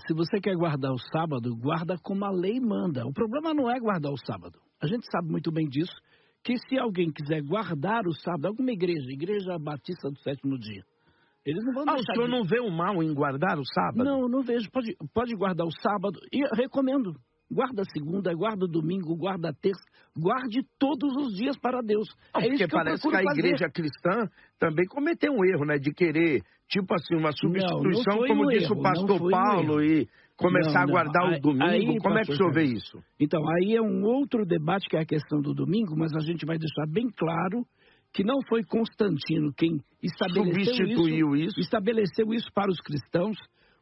se você quer guardar o sábado, guarda como a lei manda. O problema não é guardar o sábado. A gente sabe muito bem disso, que se alguém quiser guardar o sábado, alguma igreja batista do sétimo dia, eles não vão deixar... O senhor não vê o mal em guardar o sábado? Não vejo. Pode guardar o sábado. E recomendo. Guarda a segunda, guarda o domingo, guarda a terça. Guarde todos os dias para Deus. Porque parece que a igreja cristã também cometeu um erro, né? De querer, tipo assim, uma substituição, como disse o pastor Paulo, e começar a guardar o domingo. Como é que o senhor vê isso? Então, aí é um outro debate, que é a questão do domingo, mas a gente vai deixar bem claro que não foi Constantino quem estabeleceu isso para os cristãos.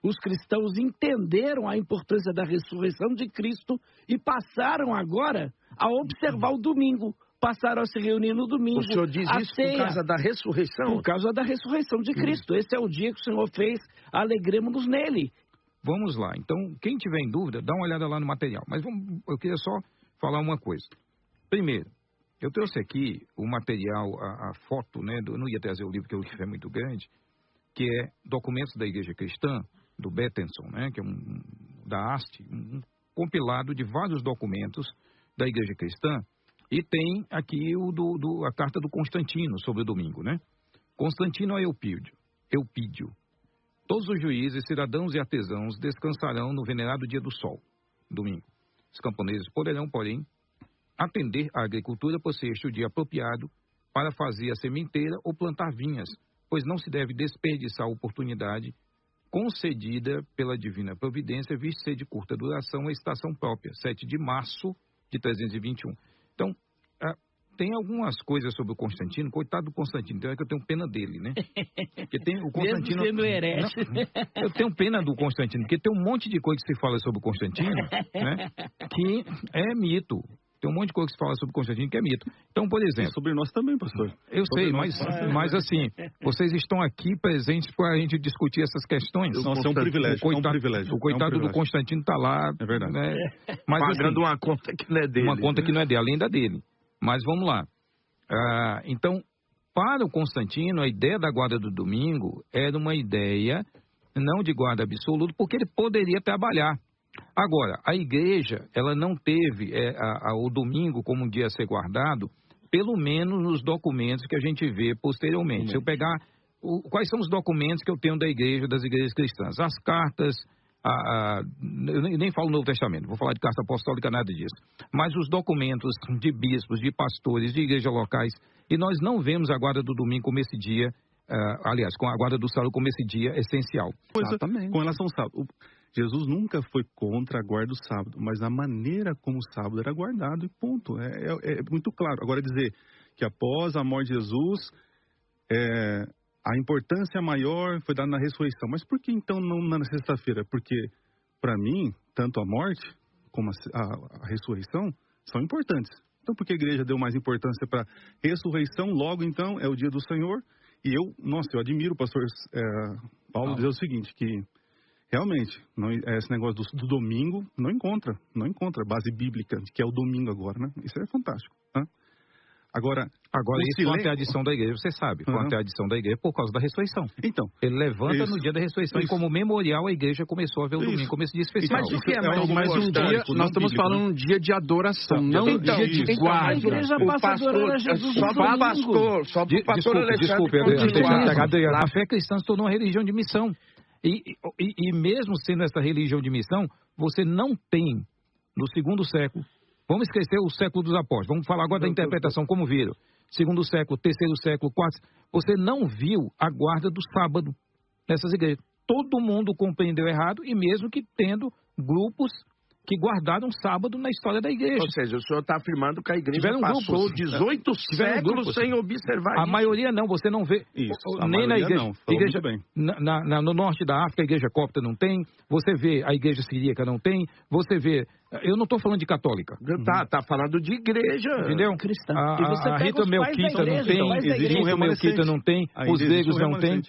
Os cristãos entenderam a importância da ressurreição de Cristo e passaram agora a observar o domingo. Passaram a se reunir no domingo. O senhor diz isso por causa da ressurreição? Por causa da ressurreição de Cristo. Esse é o dia que o Senhor fez, alegremos-nos nele. Vamos lá. Então, quem tiver em dúvida, dá uma olhada lá no material. Mas eu queria só falar uma coisa. Primeiro, eu trouxe aqui o material, a foto, né? Eu não ia trazer o livro, porque o livro é muito grande, que é Documentos da Igreja Cristã, do Bettenson, né, que é da haste, um compilado de vários documentos da Igreja Cristã, e tem aqui a carta do Constantino sobre o domingo, né? Constantino a Eupídio. Todos os juízes, cidadãos e artesãos descansarão no venerado dia do sol, domingo. Os camponeses poderão, porém, atender à agricultura por ser este o dia apropriado para fazer a sementeira ou plantar vinhas, pois não se deve desperdiçar a oportunidade concedida pela divina providência, visto ser de curta duração a estação própria, 7 de março de 321. Então, tem algumas coisas sobre o Constantino, coitado do Constantino, então é que eu tenho pena dele, né? Porque tem o Constantino... Mesmo sendo herege. Eu tenho pena do Constantino, porque tem um monte de coisa que se fala sobre o Constantino, né? Que é mito. Tem um monte de coisa que se fala sobre o Constantino que é mito. Então, por exemplo... E sobre nós também, pastor. Eu sei, mas assim, vocês estão aqui presentes para a gente discutir essas questões. Nossa, é um privilégio. O coitado do Constantino está lá... É verdade. Né? Mas, pagando uma conta que não é dele. Uma conta que não é dele, além da dele. Mas vamos lá. Então, para o Constantino, a ideia da guarda do domingo era uma ideia não de guarda absoluta, porque ele poderia trabalhar. Agora, a igreja, ela não teve o domingo como um dia a ser guardado, pelo menos nos documentos que a gente vê posteriormente. Se eu pegar, quais são os documentos que eu tenho das igrejas cristãs? As cartas, eu nem falo Novo Testamento, vou falar de carta apostólica, nada disso. Mas os documentos de bispos, de pastores, de igrejas locais, e nós não vemos a guarda do domingo como esse dia, aliás, com a guarda do sábado como esse dia essencial. Exatamente. Com relação ao sábado, Jesus nunca foi contra a guarda do sábado, mas a maneira como o sábado era guardado, e ponto. É muito claro. Agora, dizer que após a morte de Jesus, a importância maior foi dada na ressurreição. Mas por que então não na sexta-feira? Porque, para mim, tanto a morte como a ressurreição são importantes. Então, por que a igreja deu mais importância para a ressurreição? Logo, então, é o dia do Senhor. E eu admiro o pastor Paulo dizer o seguinte, que realmente, esse negócio do domingo não encontra base bíblica, que é o domingo agora, né? Isso é fantástico, né? Agora isso foi a tradição da igreja, você sabe, foi a tradição da igreja por causa da ressurreição. Então, ele levanta no dia da ressurreição e como memorial a igreja começou a ver o domingo como esse dia especial. Mas o que é mais um dia? Nós estamos falando um dia de adoração, não um dia de guarda. A igreja passa adorando a Jesus no domingo. Só para o pastor Desculpe, a fé cristã se tornou uma religião de missão. E mesmo sendo essa religião de missão, você não tem, no segundo século, vamos esquecer o século dos apóstolos, vamos falar agora da interpretação, como viram, segundo século, terceiro século, quarto, você não viu a guarda do sábado nessas igrejas. Todo mundo compreendeu errado, e mesmo que tendo grupos que guardaram sábado na história da igreja. Ou seja, o senhor está afirmando que a igreja passou 18 séculos sem observar a maioria não, você não vê. Isso, nem na igreja. Não, igreja no norte da África, a igreja copta não tem. Você vê, a igreja siríaca não tem. Você vê, eu não estou falando de católica. Tá falando de igreja. Entendeu? Cristã. A Rita Melquita não tem, existe um Melquita não tem, os gregos não tem.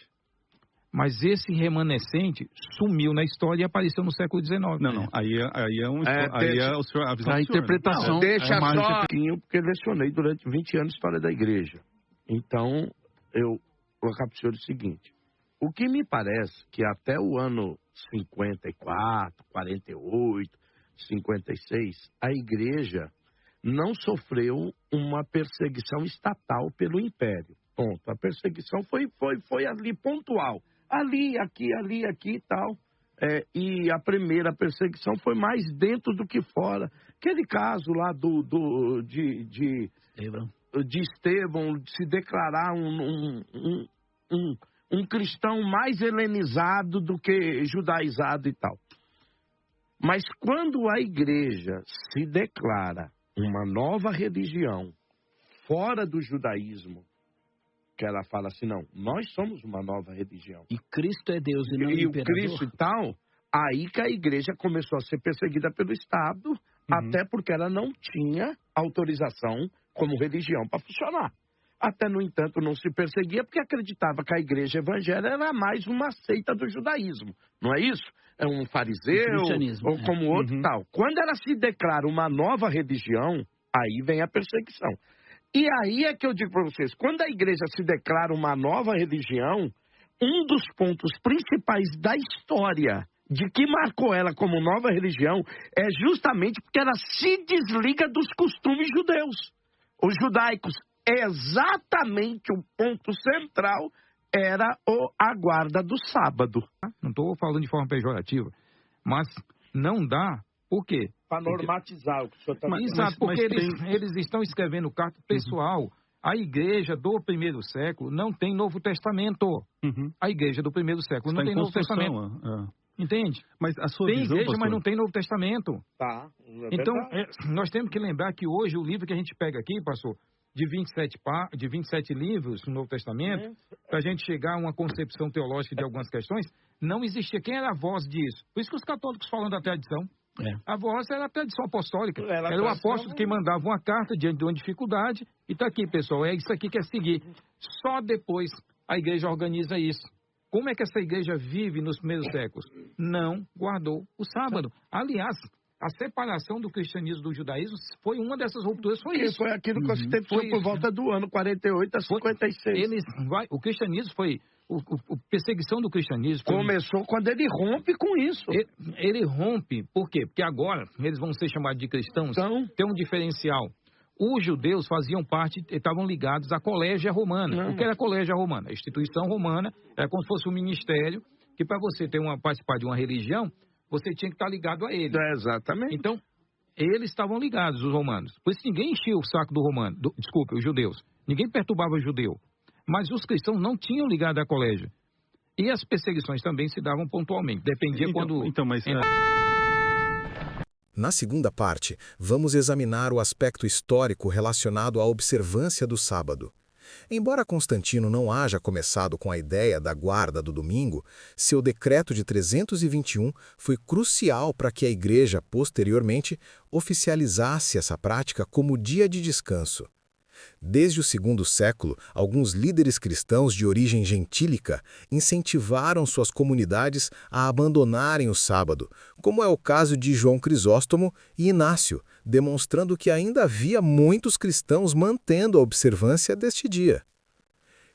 Mas esse remanescente sumiu na história e apareceu no século XIX. Não. Aí é o senhor, a visão a interpretação. Deixa só um pouquinho, porque lecionei durante 20 anos a história da igreja. Então, eu recapitulo o seguinte. O que me parece que até o ano 54, 48, 56, a igreja não sofreu uma perseguição estatal pelo Império. Ponto. A perseguição foi ali pontual. Ali, aqui e tal. E a primeira perseguição foi mais dentro do que fora. Aquele caso lá de Estevão se declarar um cristão mais helenizado do que judaizado e tal. Mas quando a igreja se declara uma nova religião fora do judaísmo, que ela fala assim, não, nós somos uma nova religião. E Cristo é Deus e não e imperador. o Cristo e tal, aí que a igreja começou a ser perseguida pelo Estado, até porque ela não tinha autorização como religião para funcionar. Até, no entanto, não se perseguia porque acreditava que a igreja evangélica era mais uma seita do judaísmo. Não é isso? É um fariseu ou como outro tal. Quando ela se declara uma nova religião, aí vem a perseguição. E aí é que eu digo para vocês, quando a igreja se declara uma nova religião, um dos pontos principais da história de que marcou ela como nova religião é justamente porque ela se desliga dos costumes judeus, os judaicos. Exatamente o ponto central era a guarda do sábado. Não estou falando de forma pejorativa, mas não dá. Por quê? Para normatizar o que o senhor está dizendo. Exato, porque eles estão escrevendo carta pessoal. A igreja do primeiro século não tem Novo Testamento. A igreja do primeiro século não tem Novo Testamento. Entende? Mas a sua tem visão, igreja, pastor? Mas não tem Novo Testamento. Tá. Então, nós temos que lembrar que hoje o livro que a gente pega aqui, pastor, de 27 livros no Novo Testamento, para a gente chegar a uma concepção teológica de algumas questões, não existia. Quem era a voz disso? Por isso que os católicos falam da tradição. A voz era a tradição apostólica. Era o apóstolo que mandava uma carta diante de uma dificuldade e está aqui, pessoal, é isso aqui que é seguir. Só depois a igreja organiza isso. Como é que essa igreja vive nos primeiros séculos? Não guardou o sábado. Aliás, a separação do cristianismo do judaísmo foi uma dessas rupturas, foi isso. Foi aquilo que você teve por volta do ano 48 a 56. O cristianismo foi... A perseguição do cristianismo... Começou quando ele rompe com isso. Ele rompe, por quê? Porque agora eles vão ser chamados de cristãos. Então, tem um diferencial. Os judeus faziam parte, estavam ligados à Colégia Romana. O que era a Colégia Romana? A instituição romana era como se fosse um ministério que para você participar de uma religião, você tinha que estar ligado a ele. Exatamente. Então, eles estavam ligados, os romanos. Por isso ninguém enchia o saco do romano. Desculpa, os judeus. Ninguém perturbava o judeu. Mas os cristãos não tinham ligado à colégio. E as perseguições também se davam pontualmente. Dependia quando... Na segunda parte, vamos examinar o aspecto histórico relacionado à observância do sábado. Embora Constantino não haja começado com a ideia da guarda do domingo, seu decreto de 321 foi crucial para que a Igreja, posteriormente, oficializasse essa prática como dia de descanso. Desde o segundo século, alguns líderes cristãos de origem gentílica incentivaram suas comunidades a abandonarem o sábado, como é o caso de João Crisóstomo e Inácio, demonstrando que ainda havia muitos cristãos mantendo a observância deste dia.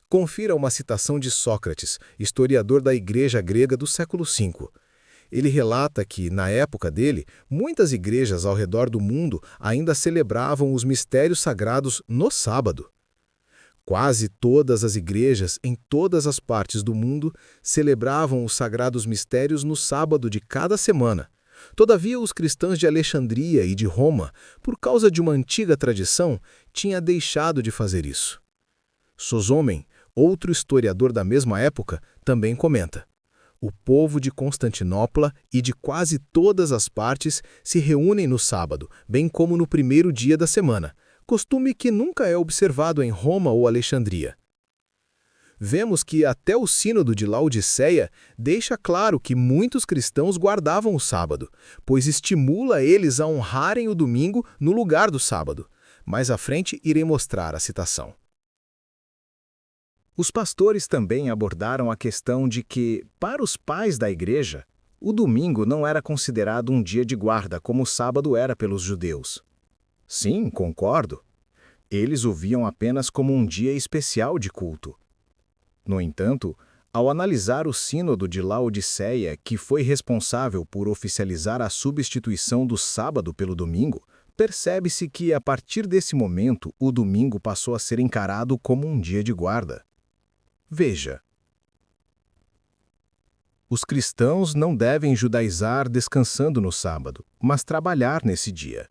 Confira uma citação de Sócrates, historiador da Igreja grega do século V. Ele relata que, na época dele, muitas igrejas ao redor do mundo ainda celebravam os mistérios sagrados no sábado. Quase todas as igrejas em todas as partes do mundo celebravam os sagrados mistérios no sábado de cada semana. Todavia, os cristãos de Alexandria e de Roma, por causa de uma antiga tradição, tinham deixado de fazer isso. Sosômen, outro historiador da mesma época, também comenta: o povo de Constantinopla e de quase todas as partes se reúnem no sábado, bem como no primeiro dia da semana, costume que nunca é observado em Roma ou Alexandria. Vemos que até o Sínodo de Laodiceia deixa claro que muitos cristãos guardavam o sábado, pois estimula eles a honrarem o domingo no lugar do sábado. Mais à frente irei mostrar a citação. Os pastores também abordaram a questão de que, para os pais da igreja, o domingo não era considerado um dia de guarda como o sábado era pelos judeus. Sim, concordo. Eles o viam apenas como um dia especial de culto. No entanto, Ao analisar o Sínodo de Laodiceia, que foi responsável por oficializar a substituição do sábado pelo domingo, percebe-se que, a partir desse momento, o domingo passou a ser encarado como um dia de guarda. Veja. Os cristãos não devem judaizar descansando no sábado, mas trabalhar nesse dia.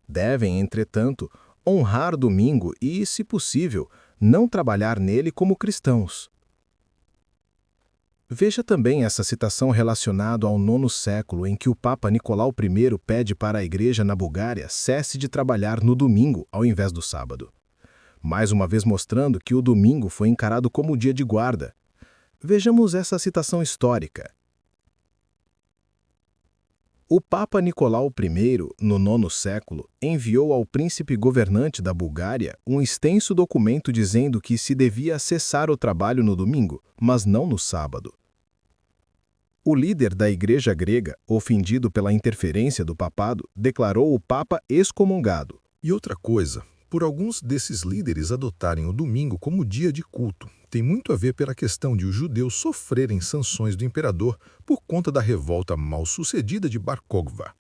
Devem, entretanto, honrar o domingo e, se possível, não trabalhar nele como cristãos. Veja também essa citação relacionada ao 9º século, em que o Papa Nicolau I pede para a Igreja na Bulgária cesse de trabalhar no domingo ao invés do sábado. Mais uma vez mostrando que o domingo foi encarado como dia de guarda. Vejamos essa citação histórica. O Papa Nicolau I, no 9º século, enviou ao príncipe governante da Bulgária um extenso documento dizendo que se devia cessar o trabalho no domingo, mas não no sábado. O líder da Igreja grega, ofendido pela interferência do papado, declarou o Papa excomungado. E outra coisa, por alguns desses líderes adotarem o domingo como dia de culto, tem muito a ver pela questão de os judeus sofrerem sanções do imperador por conta da revolta mal-sucedida de Bar Kokhba.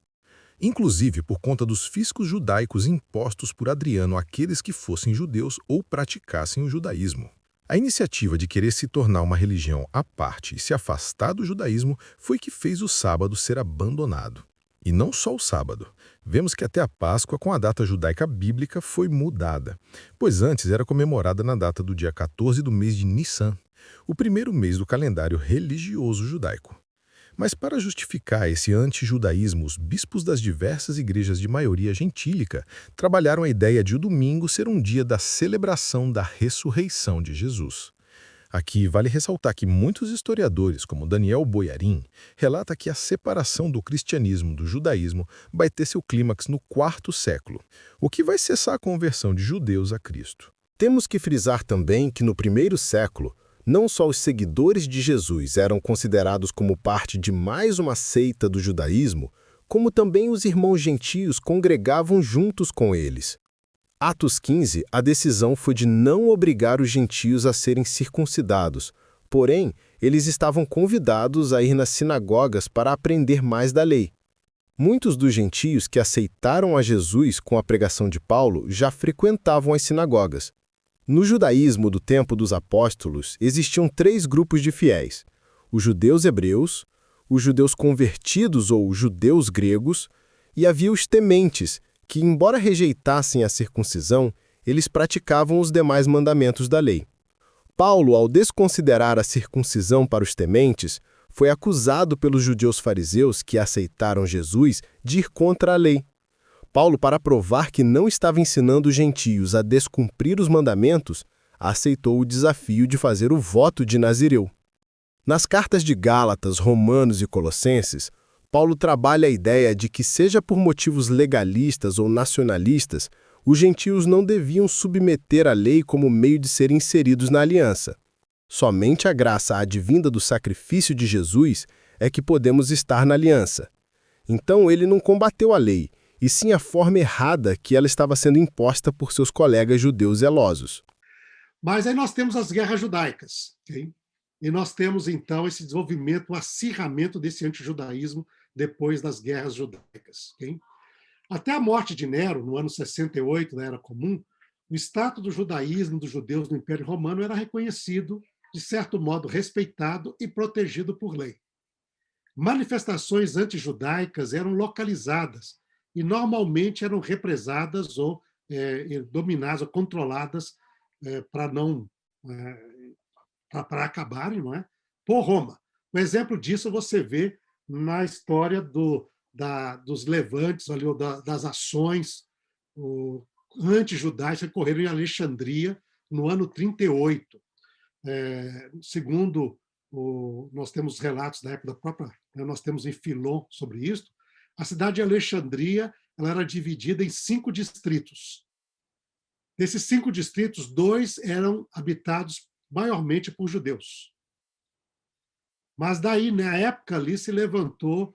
Inclusive por conta dos fiscos judaicos impostos por Adriano àqueles que fossem judeus ou praticassem o judaísmo. A iniciativa de querer se tornar uma religião à parte e se afastar do judaísmo foi que fez o sábado ser abandonado. E não só o sábado. Vemos que até a Páscoa, com a data judaica bíblica, foi mudada, pois antes era comemorada na data do dia 14 do mês de Nissan, o primeiro mês do calendário religioso judaico. Mas para justificar esse anti-judaísmo, os bispos das diversas igrejas de maioria gentílica trabalharam a ideia de o domingo ser um dia da celebração da ressurreição de Jesus. Aqui vale ressaltar que muitos historiadores, como Daniel Boyarin, relata que a separação do cristianismo do judaísmo vai ter seu clímax no 4º século, o que vai cessar a conversão de judeus a Cristo. Temos que frisar também que no 1º século, não só os seguidores de Jesus eram considerados como parte de mais uma seita do judaísmo, como também os irmãos gentios congregavam juntos com eles. Atos 15, a decisão foi de não obrigar os gentios a serem circuncidados, porém, eles estavam convidados a ir nas sinagogas para aprender mais da lei. Muitos dos gentios que aceitaram a Jesus com a pregação de Paulo já frequentavam as sinagogas. No judaísmo do tempo dos apóstolos, existiam 3 grupos de fiéis: os judeus hebreus, os judeus convertidos ou judeus gregos, e havia os tementes, que, embora rejeitassem a circuncisão, eles praticavam os demais mandamentos da lei. Paulo, ao desconsiderar a circuncisão para os tementes, foi acusado pelos judeus fariseus que aceitaram Jesus de ir contra a lei. Paulo, para provar que não estava ensinando os gentios a descumprir os mandamentos, aceitou o desafio de fazer o voto de Nazireu. Nas cartas de Gálatas, Romanos e Colossenses, Paulo trabalha a ideia de que, seja por motivos legalistas ou nacionalistas, os gentios não deviam submeter a lei como meio de serem inseridos na aliança. Somente a graça advinda do sacrifício de Jesus é que podemos estar na aliança. Então ele não combateu a lei, e sim a forma errada que ela estava sendo imposta por seus colegas judeus zelosos. Mas aí nós temos as guerras judaicas, okay? E nós temos, então, esse desenvolvimento, o acirramento desse antijudaísmo depois das guerras judaicas. Okay? Até a morte de Nero, no ano 68 da Era Comum, o status do judaísmo dos judeus no Império Romano era reconhecido, de certo modo respeitado e protegido por lei. Manifestações antijudaicas eram localizadas e normalmente eram represadas ou dominadas ou controladas para não para acabarem, não é? Por Roma. Um exemplo disso você vê na história dos levantes, ali, das ações anti-judaicas que ocorreram em Alexandria no ano 38. Segundo nós temos relatos da época da própria, nós temos em Filon sobre isso, a cidade de Alexandria ela era dividida em 5 distritos. Desses 5 distritos, 2 eram habitados maiormente por judeus. Mas daí, na época ali, se levantou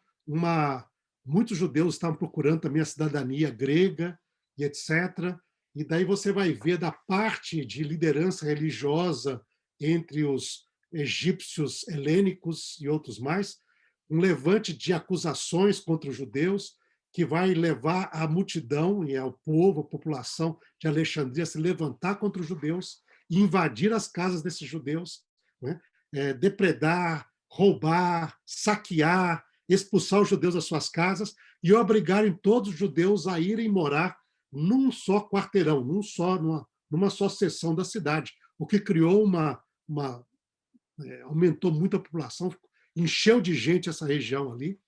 muitos judeus estavam procurando também a cidadania grega e etc. E daí você vai ver da parte de liderança religiosa entre os egípcios helênicos e outros mais, um levante de acusações contra os judeus, que vai levar a multidão e ao povo, a população de Alexandria a se levantar contra os judeus e invadir as casas desses judeus, né? Depredar, roubar, saquear, expulsar os judeus das suas casas e obrigarem todos os judeus a irem morar num só quarteirão, numa só seção da cidade, o que criou aumentou muito a população, encheu de gente essa região ali,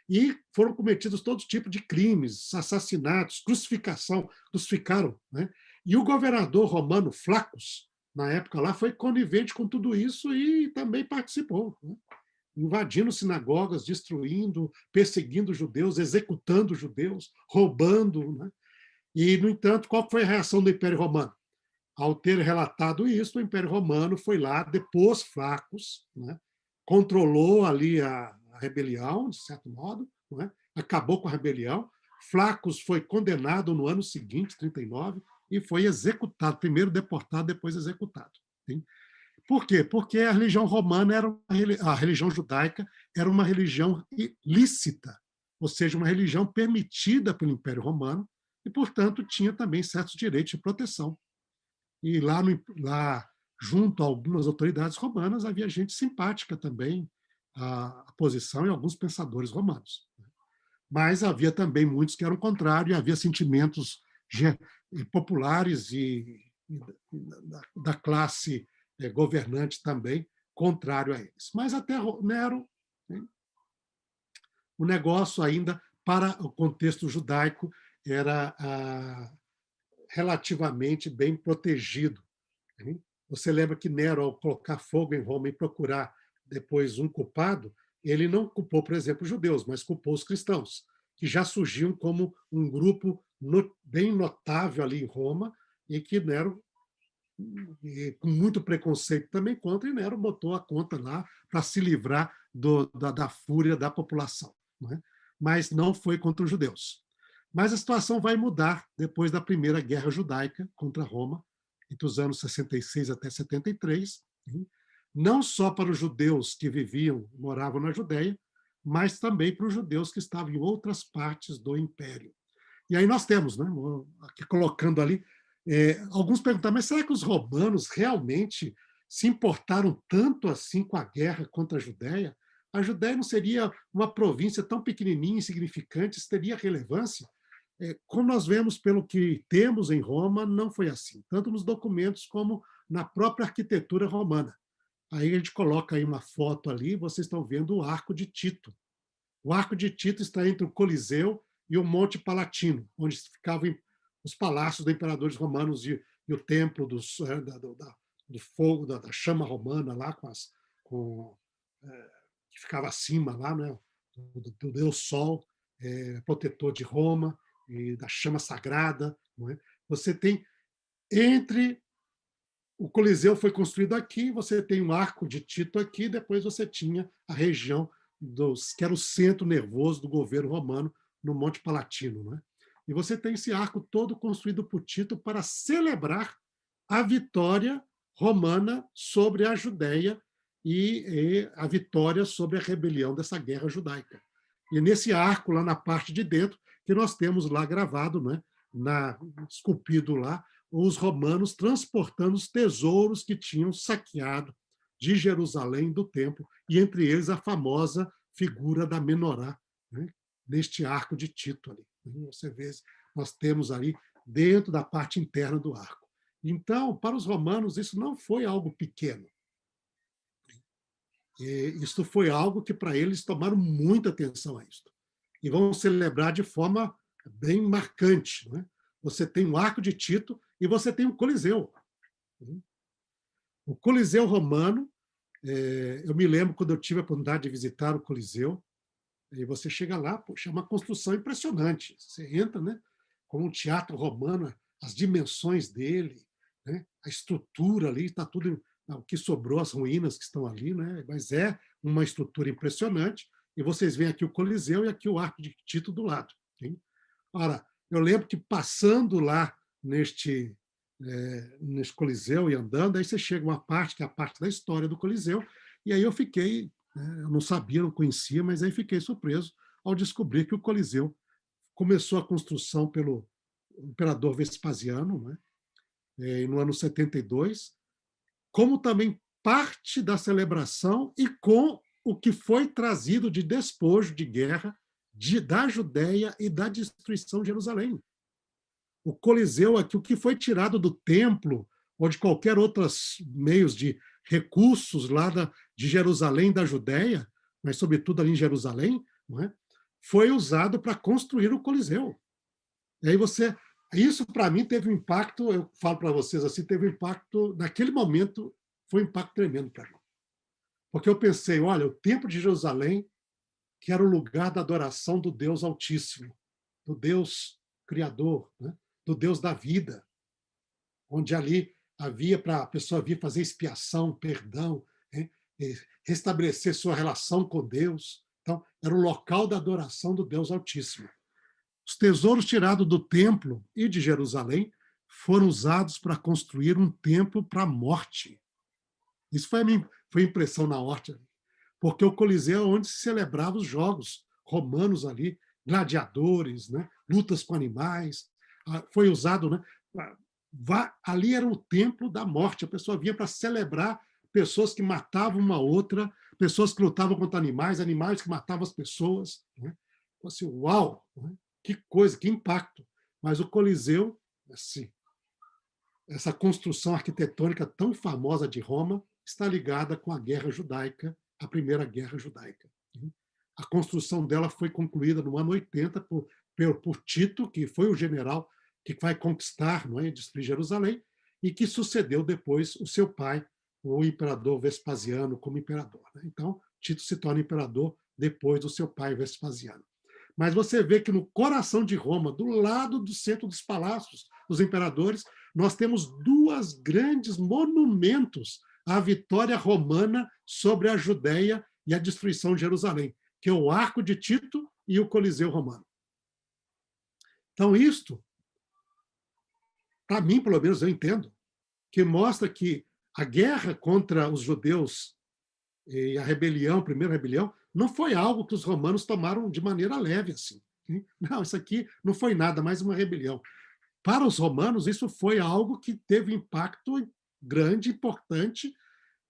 e foram cometidos todo tipo de crimes, assassinatos, crucificaram, né? E o governador romano Flaccus, na época lá, foi conivente com tudo isso e também participou, né? Invadindo sinagogas, destruindo, perseguindo judeus, executando judeus, roubando, né? E, no entanto, qual foi a reação do Império Romano? Ao ter relatado isso, o Império Romano foi lá, depôs Flaccus, né? Controlou ali a rebelião, de certo modo, não é? Acabou com a rebelião. Flaccus foi condenado no ano seguinte, 39, e foi executado, primeiro deportado, depois executado. Sim? Por quê? Porque a religião romana a religião judaica era uma religião lícita, ou seja, uma religião permitida pelo Império Romano e, portanto, tinha também certos direitos de proteção. E lá junto a algumas autoridades romanas, havia gente simpática também à posição e alguns pensadores romanos. Mas havia também muitos que eram contrários, e havia sentimentos populares e da classe governante também contrário a eles. Mas até Nero, né, o negócio ainda, para o contexto judaico, era relativamente bem protegido. Você lembra que Nero, ao colocar fogo em Roma e procurar depois um culpado, ele não culpou, por exemplo, os judeus, mas culpou os cristãos, que já surgiam como um grupo bem notável ali em Roma, e que Nero, com muito preconceito também contra, e Nero botou a conta lá para se livrar da fúria da população. Não é? Mas não foi contra os judeus. Mas a situação vai mudar depois da Primeira Guerra Judaica contra Roma, entre os anos 66 até 73, não só para os judeus que moravam na Judéia, mas também para os judeus que estavam em outras partes do Império. E aí nós temos, né, aqui colocando ali, alguns perguntaram, mas será que os romanos realmente se importaram tanto assim com a guerra contra a Judéia? A Judéia não seria uma província tão pequenininha, insignificante, isso teria relevância? Como nós vemos pelo que temos em Roma, não foi assim, tanto nos documentos como na própria arquitetura romana. Aí a gente coloca aí uma foto ali, vocês estão vendo o Arco de Tito. O Arco de Tito está entre o Coliseu e o Monte Palatino, onde ficavam os palácios dos imperadores romanos e o templo do fogo, da chama romana, lá que ficava acima, lá, né, do Deus Sol, protetor de Roma, e da chama sagrada. Não é? Você tem, entre o Coliseu foi construído aqui, você tem um Arco de Tito aqui, depois você tinha a região que era o centro nervoso do governo romano, no Monte Palatino. Não é? E você tem esse arco todo construído por Tito para celebrar a vitória romana sobre a Judéia e a vitória sobre a rebelião dessa guerra judaica. E nesse arco, lá na parte de dentro, que nós temos lá gravado, né, esculpido lá, os romanos transportando os tesouros que tinham saqueado de Jerusalém, do templo, e entre eles a famosa figura da menorá, né, neste arco de Tito ali. Você vê, nós temos ali dentro da parte interna do arco. Então, para os romanos, isso não foi algo pequeno. Isso foi algo que, para eles, tomaram muita atenção a isso. E vão celebrar de forma bem marcante. Né? Você tem o Arco de Tito e você tem o Coliseu. O Coliseu romano, eu me lembro quando eu tive a oportunidade de visitar o Coliseu, e você chega lá, poxa, é uma construção impressionante. Você entra, né, como um teatro romano, as dimensões dele, né, a estrutura ali, está tudo, o que sobrou, as ruínas que estão ali, né, mas é uma estrutura impressionante. E vocês veem aqui o Coliseu e aqui o Arco de Tito do lado. Hein? Ora, eu lembro que passando lá neste nesse Coliseu e andando, aí você chega a uma parte, que é a parte da história do Coliseu, e aí eu fiquei, eu não sabia, não conhecia, mas aí fiquei surpreso ao descobrir que o Coliseu começou a construção pelo imperador Vespasiano, né, no ano 72, como também parte da celebração e com o que foi trazido de despojo de guerra da Judéia e da destruição de Jerusalém. O Coliseu aqui, o que foi tirado do templo ou de qualquer outros meios de recursos lá de Jerusalém, da Judéia, mas sobretudo ali em Jerusalém, não é? Foi usado para construir o Coliseu. E aí isso para mim teve um impacto, eu falo para vocês assim, teve um impacto, naquele momento, foi um impacto tremendo para mim. Porque eu pensei, olha, o Templo de Jerusalém, que era o lugar da adoração do Deus Altíssimo, do Deus Criador, né? Do Deus da vida, onde ali havia para a pessoa vir fazer expiação, perdão, né? Restabelecer sua relação com Deus. Então, era o local da adoração do Deus Altíssimo. Os tesouros tirados do templo e de Jerusalém foram usados para construir um templo para a morte. Isso foi a impressão na horta, porque o Coliseu é onde se celebravam os jogos romanos ali, gladiadores, né? Lutas com animais. Foi usado, né? Ali era o templo da morte. A pessoa vinha para celebrar pessoas que matavam uma outra, pessoas que lutavam contra animais, animais que matavam as pessoas. Né? Então, assim, uau! Né? Que coisa, que impacto. Mas o Coliseu, assim, essa construção arquitetônica tão famosa de Roma, está ligada com a Guerra Judaica, a Primeira Guerra Judaica. A construção dela foi concluída no ano 80 por Tito, que foi o general que vai conquistar, não é, destruir Jerusalém, e que sucedeu depois o seu pai, o imperador Vespasiano, como imperador. Né? Então, Tito se torna imperador depois do seu pai Vespasiano. Mas você vê que no coração de Roma, do lado do centro dos palácios dos imperadores, nós temos dois grandes monumentos à vitória romana sobre a Judéia e a destruição de Jerusalém, que é o Arco de Tito e o Coliseu Romano. Então, isto, para mim, pelo menos, eu entendo, que mostra que a guerra contra os judeus e a rebelião, a primeira rebelião, não foi algo que os romanos tomaram de maneira leve assim. Não, isso aqui não foi nada, mais uma rebelião. Para os romanos, isso foi algo que teve impacto grande, importante,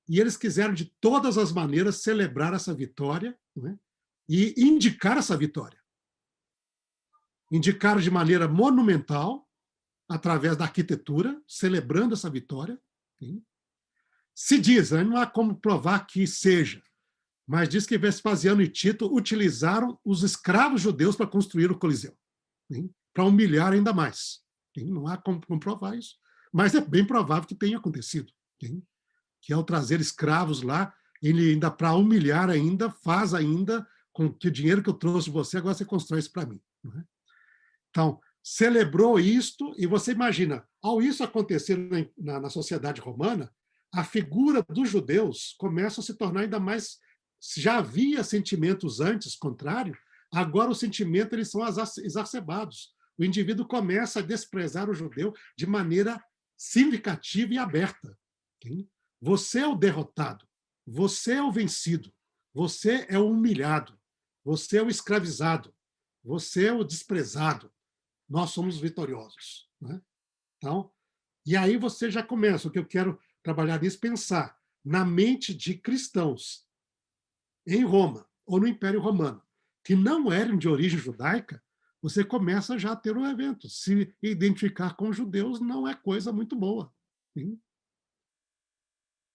e eles quiseram, de todas as maneiras, celebrar essa vitória, né? E indicar essa vitória. Indicaram de maneira monumental, através da arquitetura, celebrando essa vitória. Sim. Se diz, né, não há como provar que seja, mas diz que Vespasiano e Tito utilizaram os escravos judeus para construir o Coliseu, para humilhar ainda mais. Não há como comprovar isso, mas é bem provável que tenha acontecido. Que ao trazer escravos lá, ele ainda, para humilhar ainda, faz ainda com que o dinheiro que eu trouxe de você, agora você constrói isso para mim. Então, celebrou isto, e você imagina, ao isso acontecer na sociedade romana, a figura dos judeus começa a se tornar ainda mais. Já havia sentimentos antes contrários, agora os sentimentos eles são exacerbados. O indivíduo começa a desprezar o judeu de maneira significativa e aberta. Você é o derrotado, você é o vencido, você é o humilhado, você é o escravizado, você é o desprezado. Nós somos vitoriosos. Né? Então, e aí você já começa, o que eu quero trabalhar nisso, pensar na mente de cristãos em Roma, ou no Império Romano, que não eram de origem judaica, você começa já a ter um evento. Se identificar com judeus não é coisa muito boa. Sim?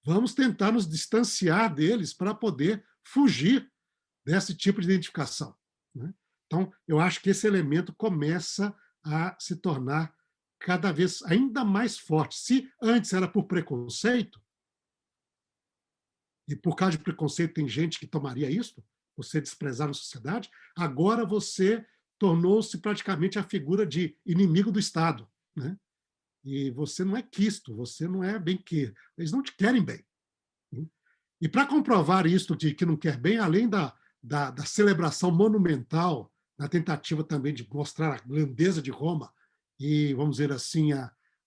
Vamos tentar nos distanciar deles para poder fugir desse tipo de identificação. Né? Então, eu acho que esse elemento começa a se tornar cada vez ainda mais forte. Se antes era por preconceito, e por causa de preconceito tem gente que tomaria isso, você desprezar na sociedade, agora você tornou-se praticamente a figura de inimigo do Estado. Né? E você não é quisto, você não é bem que. Eles não te querem bem. E para comprovar isso de que não quer bem, além da celebração monumental, na tentativa também de mostrar a grandeza de Roma e, vamos dizer assim,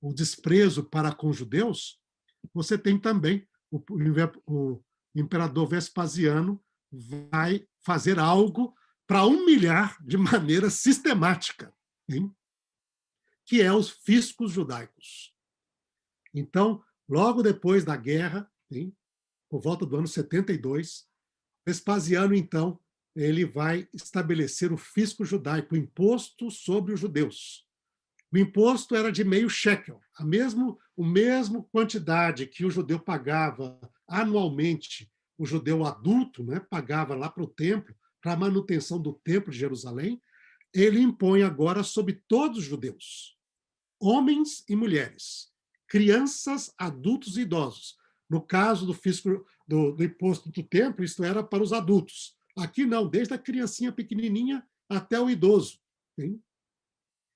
o desprezo para com os judeus, você tem também o imperador Vespasiano vai fazer algo para humilhar de maneira sistemática, hein? Que é os fiscos judaicos. Então, logo depois da guerra, hein, por volta do ano 72, Vespasiano, então, ele vai estabelecer o fisco judaico, o imposto sobre os judeus. O imposto era de meio shekel, a mesma quantidade que o judeu pagava anualmente, o judeu adulto, né, pagava lá para o templo, para a manutenção do templo de Jerusalém, ele impõe agora sobre todos os judeus, homens e mulheres, crianças, adultos e idosos. No caso do fisco do imposto do templo, isso era para os adultos. Aqui não, desde a criancinha pequenininha até o idoso. Hein?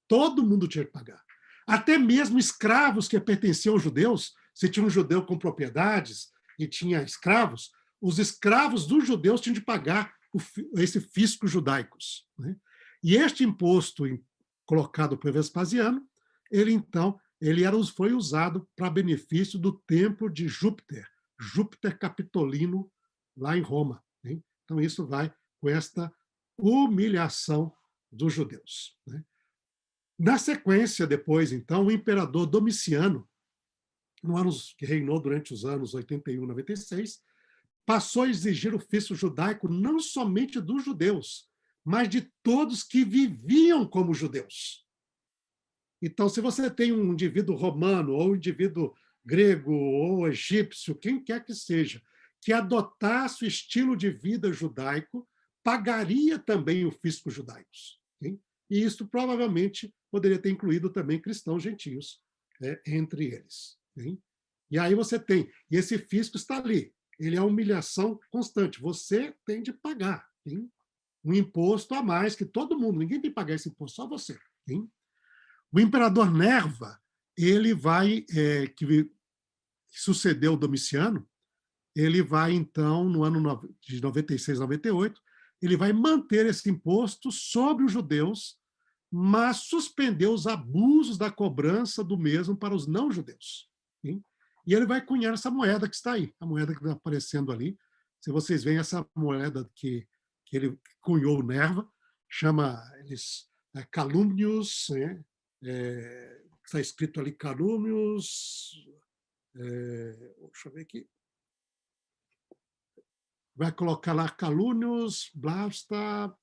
Todo mundo tinha que pagar. Até mesmo escravos que pertenciam aos judeus, se tinha um judeu com propriedades e tinha escravos, os escravos dos judeus tinham de pagar esse fisco judaicos. Né? E este imposto colocado por Vespasiano, ele então foi usado para benefício do templo de Júpiter, Júpiter Capitolino, lá em Roma. Né? Então, isso vai com esta humilhação dos judeus. Né? Na sequência, depois, então, o imperador Domiciano, que reinou durante os anos 81 e 96, passou a exigir o fisco judaico não somente dos judeus, mas de todos que viviam como judeus. Então, se você tem um indivíduo romano, ou um indivíduo grego, ou egípcio, quem quer que seja, que adotasse o estilo de vida judaico, pagaria também o fisco judaicos. Okay? E isso provavelmente poderia ter incluído também cristãos gentios, entre eles. Okay? E aí você tem, e esse fisco está ali, ele é humilhação constante, você tem de pagar. Okay? Um imposto a mais que todo mundo, ninguém tem que pagar esse imposto, só você. Okay? O imperador Nerva, ele vai, que sucedeu o Domiciano, ele vai, então, no ano de 96, 98, ele vai manter esse imposto sobre os judeus, mas suspender os abusos da cobrança do mesmo para os não-judeus. Hein? E ele vai cunhar essa moeda que está aí, a moeda que está aparecendo ali. Se vocês veem essa moeda que ele cunhou, Nerva, chama eles calúmnios, né? Está escrito ali calúmnios, deixa eu ver aqui, vai colocar lá calúnios, blasta,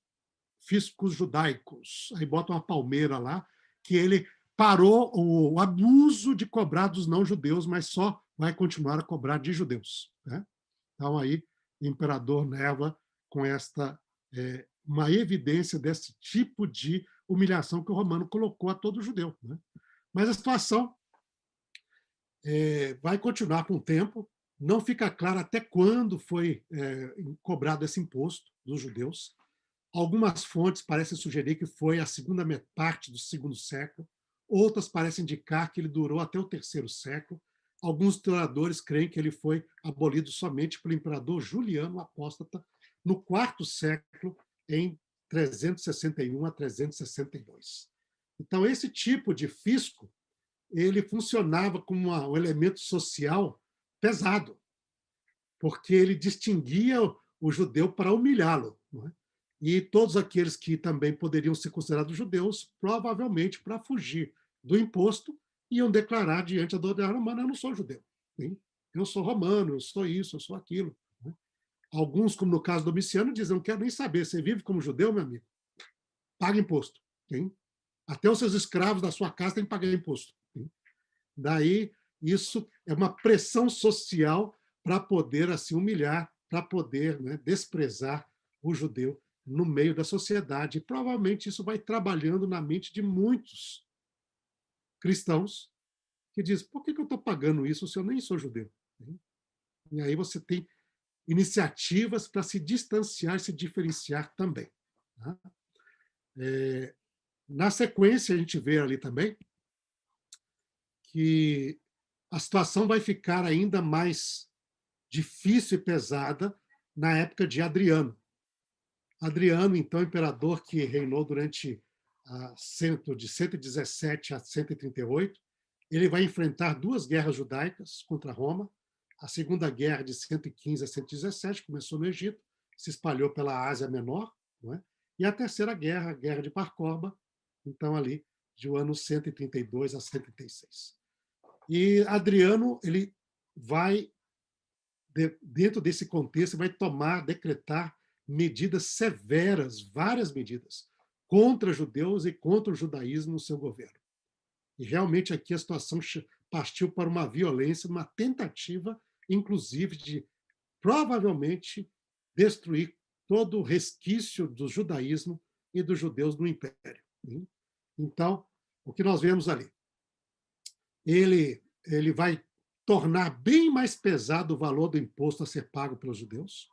fiscos judaicos, aí bota uma palmeira lá, que ele parou o abuso de cobrar dos não-judeus, mas só vai continuar a cobrar de judeus. Né? Então aí, imperador Nerva, com esta uma evidência desse tipo de humilhação que o romano colocou a todo judeu. Né? Mas a situação vai continuar com o tempo, não fica claro até quando foi cobrado esse imposto dos judeus. Algumas fontes parecem sugerir que foi a segunda parte do segundo século, outras parecem indicar que ele durou até o terceiro século. Alguns historiadores creem que ele foi abolido somente pelo imperador Juliano Apóstata no quarto século, em 361 a 362. Então, esse tipo de fisco ele funcionava como um elemento social pesado, porque ele distinguia o judeu para humilhá-lo. Não é? E todos aqueles que também poderiam ser considerados judeus, provavelmente para fugir do imposto, iam declarar diante da autoridade romana: eu não sou judeu, hein? Eu sou romano, eu sou isso, eu sou aquilo. Né? Alguns, como no caso do Domiciano, dizem: não quero nem saber, você vive como judeu, meu amigo? Paga imposto. Hein? Até os seus escravos da sua casa têm que pagar imposto. Hein? Daí, isso é uma pressão social para poder assim humilhar, para poder, né, desprezar o judeu no meio da sociedade. E provavelmente isso vai trabalhando na mente de muitos cristãos que dizem: por que eu estou pagando isso se eu nem sou judeu? E aí você tem iniciativas para se distanciar, se diferenciar também. Tá? Na sequência, a gente vê ali também que a situação vai ficar ainda mais difícil e pesada na época de Adriano. Adriano, então, imperador que reinou durante de 117 a 138, ele vai enfrentar duas guerras judaicas contra Roma. A Segunda Guerra, de 115 a 117, começou no Egito, se espalhou pela Ásia Menor, não é? E a Terceira Guerra, a Guerra de Bar Kokhba, então ali de o ano 132 a 136. E Adriano, ele vai, dentro desse contexto, vai decretar medidas severas, várias medidas, contra judeus e contra o judaísmo no seu governo. E realmente aqui a situação partiu para uma violência, uma tentativa, inclusive, de provavelmente destruir todo o resquício do judaísmo e dos judeus no Império. Então, o que nós vemos ali? Ele vai tornar bem mais pesado o valor do imposto a ser pago pelos judeus.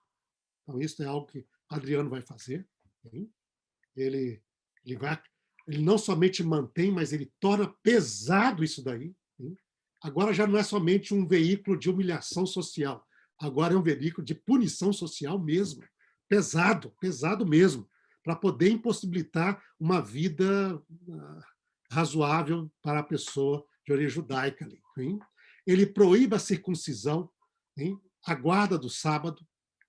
Então, isso é algo que Adriano vai fazer. Ele não somente mantém, mas ele torna pesado isso daí. Agora já não é somente um veículo de humilhação social, agora é um veículo de punição social mesmo. Pesado, pesado mesmo, para poder impossibilitar uma vida razoável para a pessoa de origem judaica ali. Ele proíbe a circuncisão, a guarda do sábado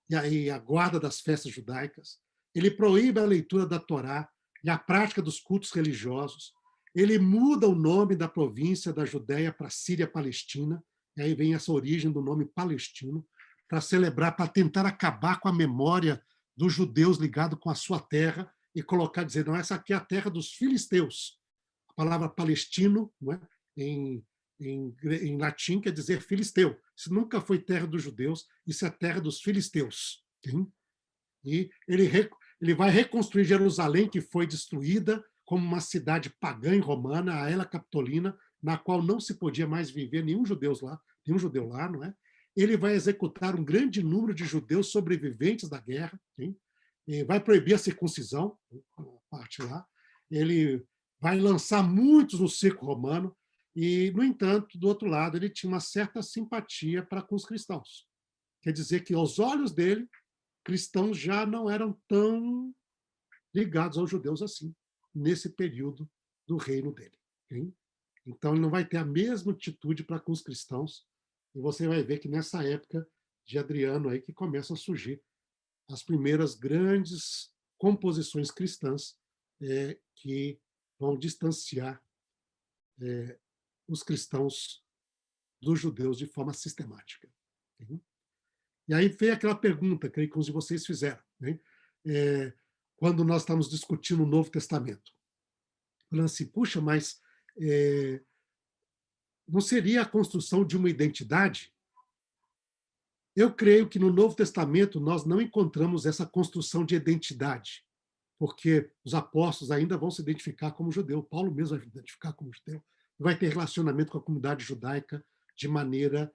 e a guarda das festas judaicas. Ele proíbe a leitura da Torá e a prática dos cultos religiosos. Ele muda o nome da província da Judéia para Síria-Palestina, e aí vem essa origem do nome palestino, para celebrar, para tentar acabar com a memória dos judeus ligados com a sua terra e colocar, dizer, não, essa aqui é a terra dos filisteus. A palavra palestino, não é? Em latim, quer dizer filisteu. Isso nunca foi terra dos judeus, isso é terra dos filisteus. E ele vai reconstruir Jerusalém, que foi destruída como uma cidade pagã e romana, a Ela Capitolina, na qual não se podia mais viver nenhum judeu lá, não é? Ele vai executar um grande número de judeus sobreviventes da guerra, vai proibir a circuncisão, parte lá. Ele vai lançar muitos no circo romano e, no entanto, do outro lado, ele tinha uma certa simpatia para com os cristãos. Quer dizer que, aos olhos dele, cristãos já não eram tão ligados aos judeus assim, nesse período do reino dele. Então, ele não vai ter a mesma atitude para com os cristãos, e você vai ver que nessa época de Adriano aí que começam a surgir as primeiras grandes composições cristãs que vão distanciar os cristãos dos judeus de forma sistemática. E aí veio aquela pergunta que alguns de vocês fizeram, quando nós estamos discutindo o Novo Testamento. Falando assim, puxa, mas não seria a construção de uma identidade? Eu creio que no Novo Testamento nós não encontramos essa construção de identidade, porque os apóstolos ainda vão se identificar como judeu, Paulo mesmo vai se identificar como judeu, vai ter relacionamento com a comunidade judaica de maneira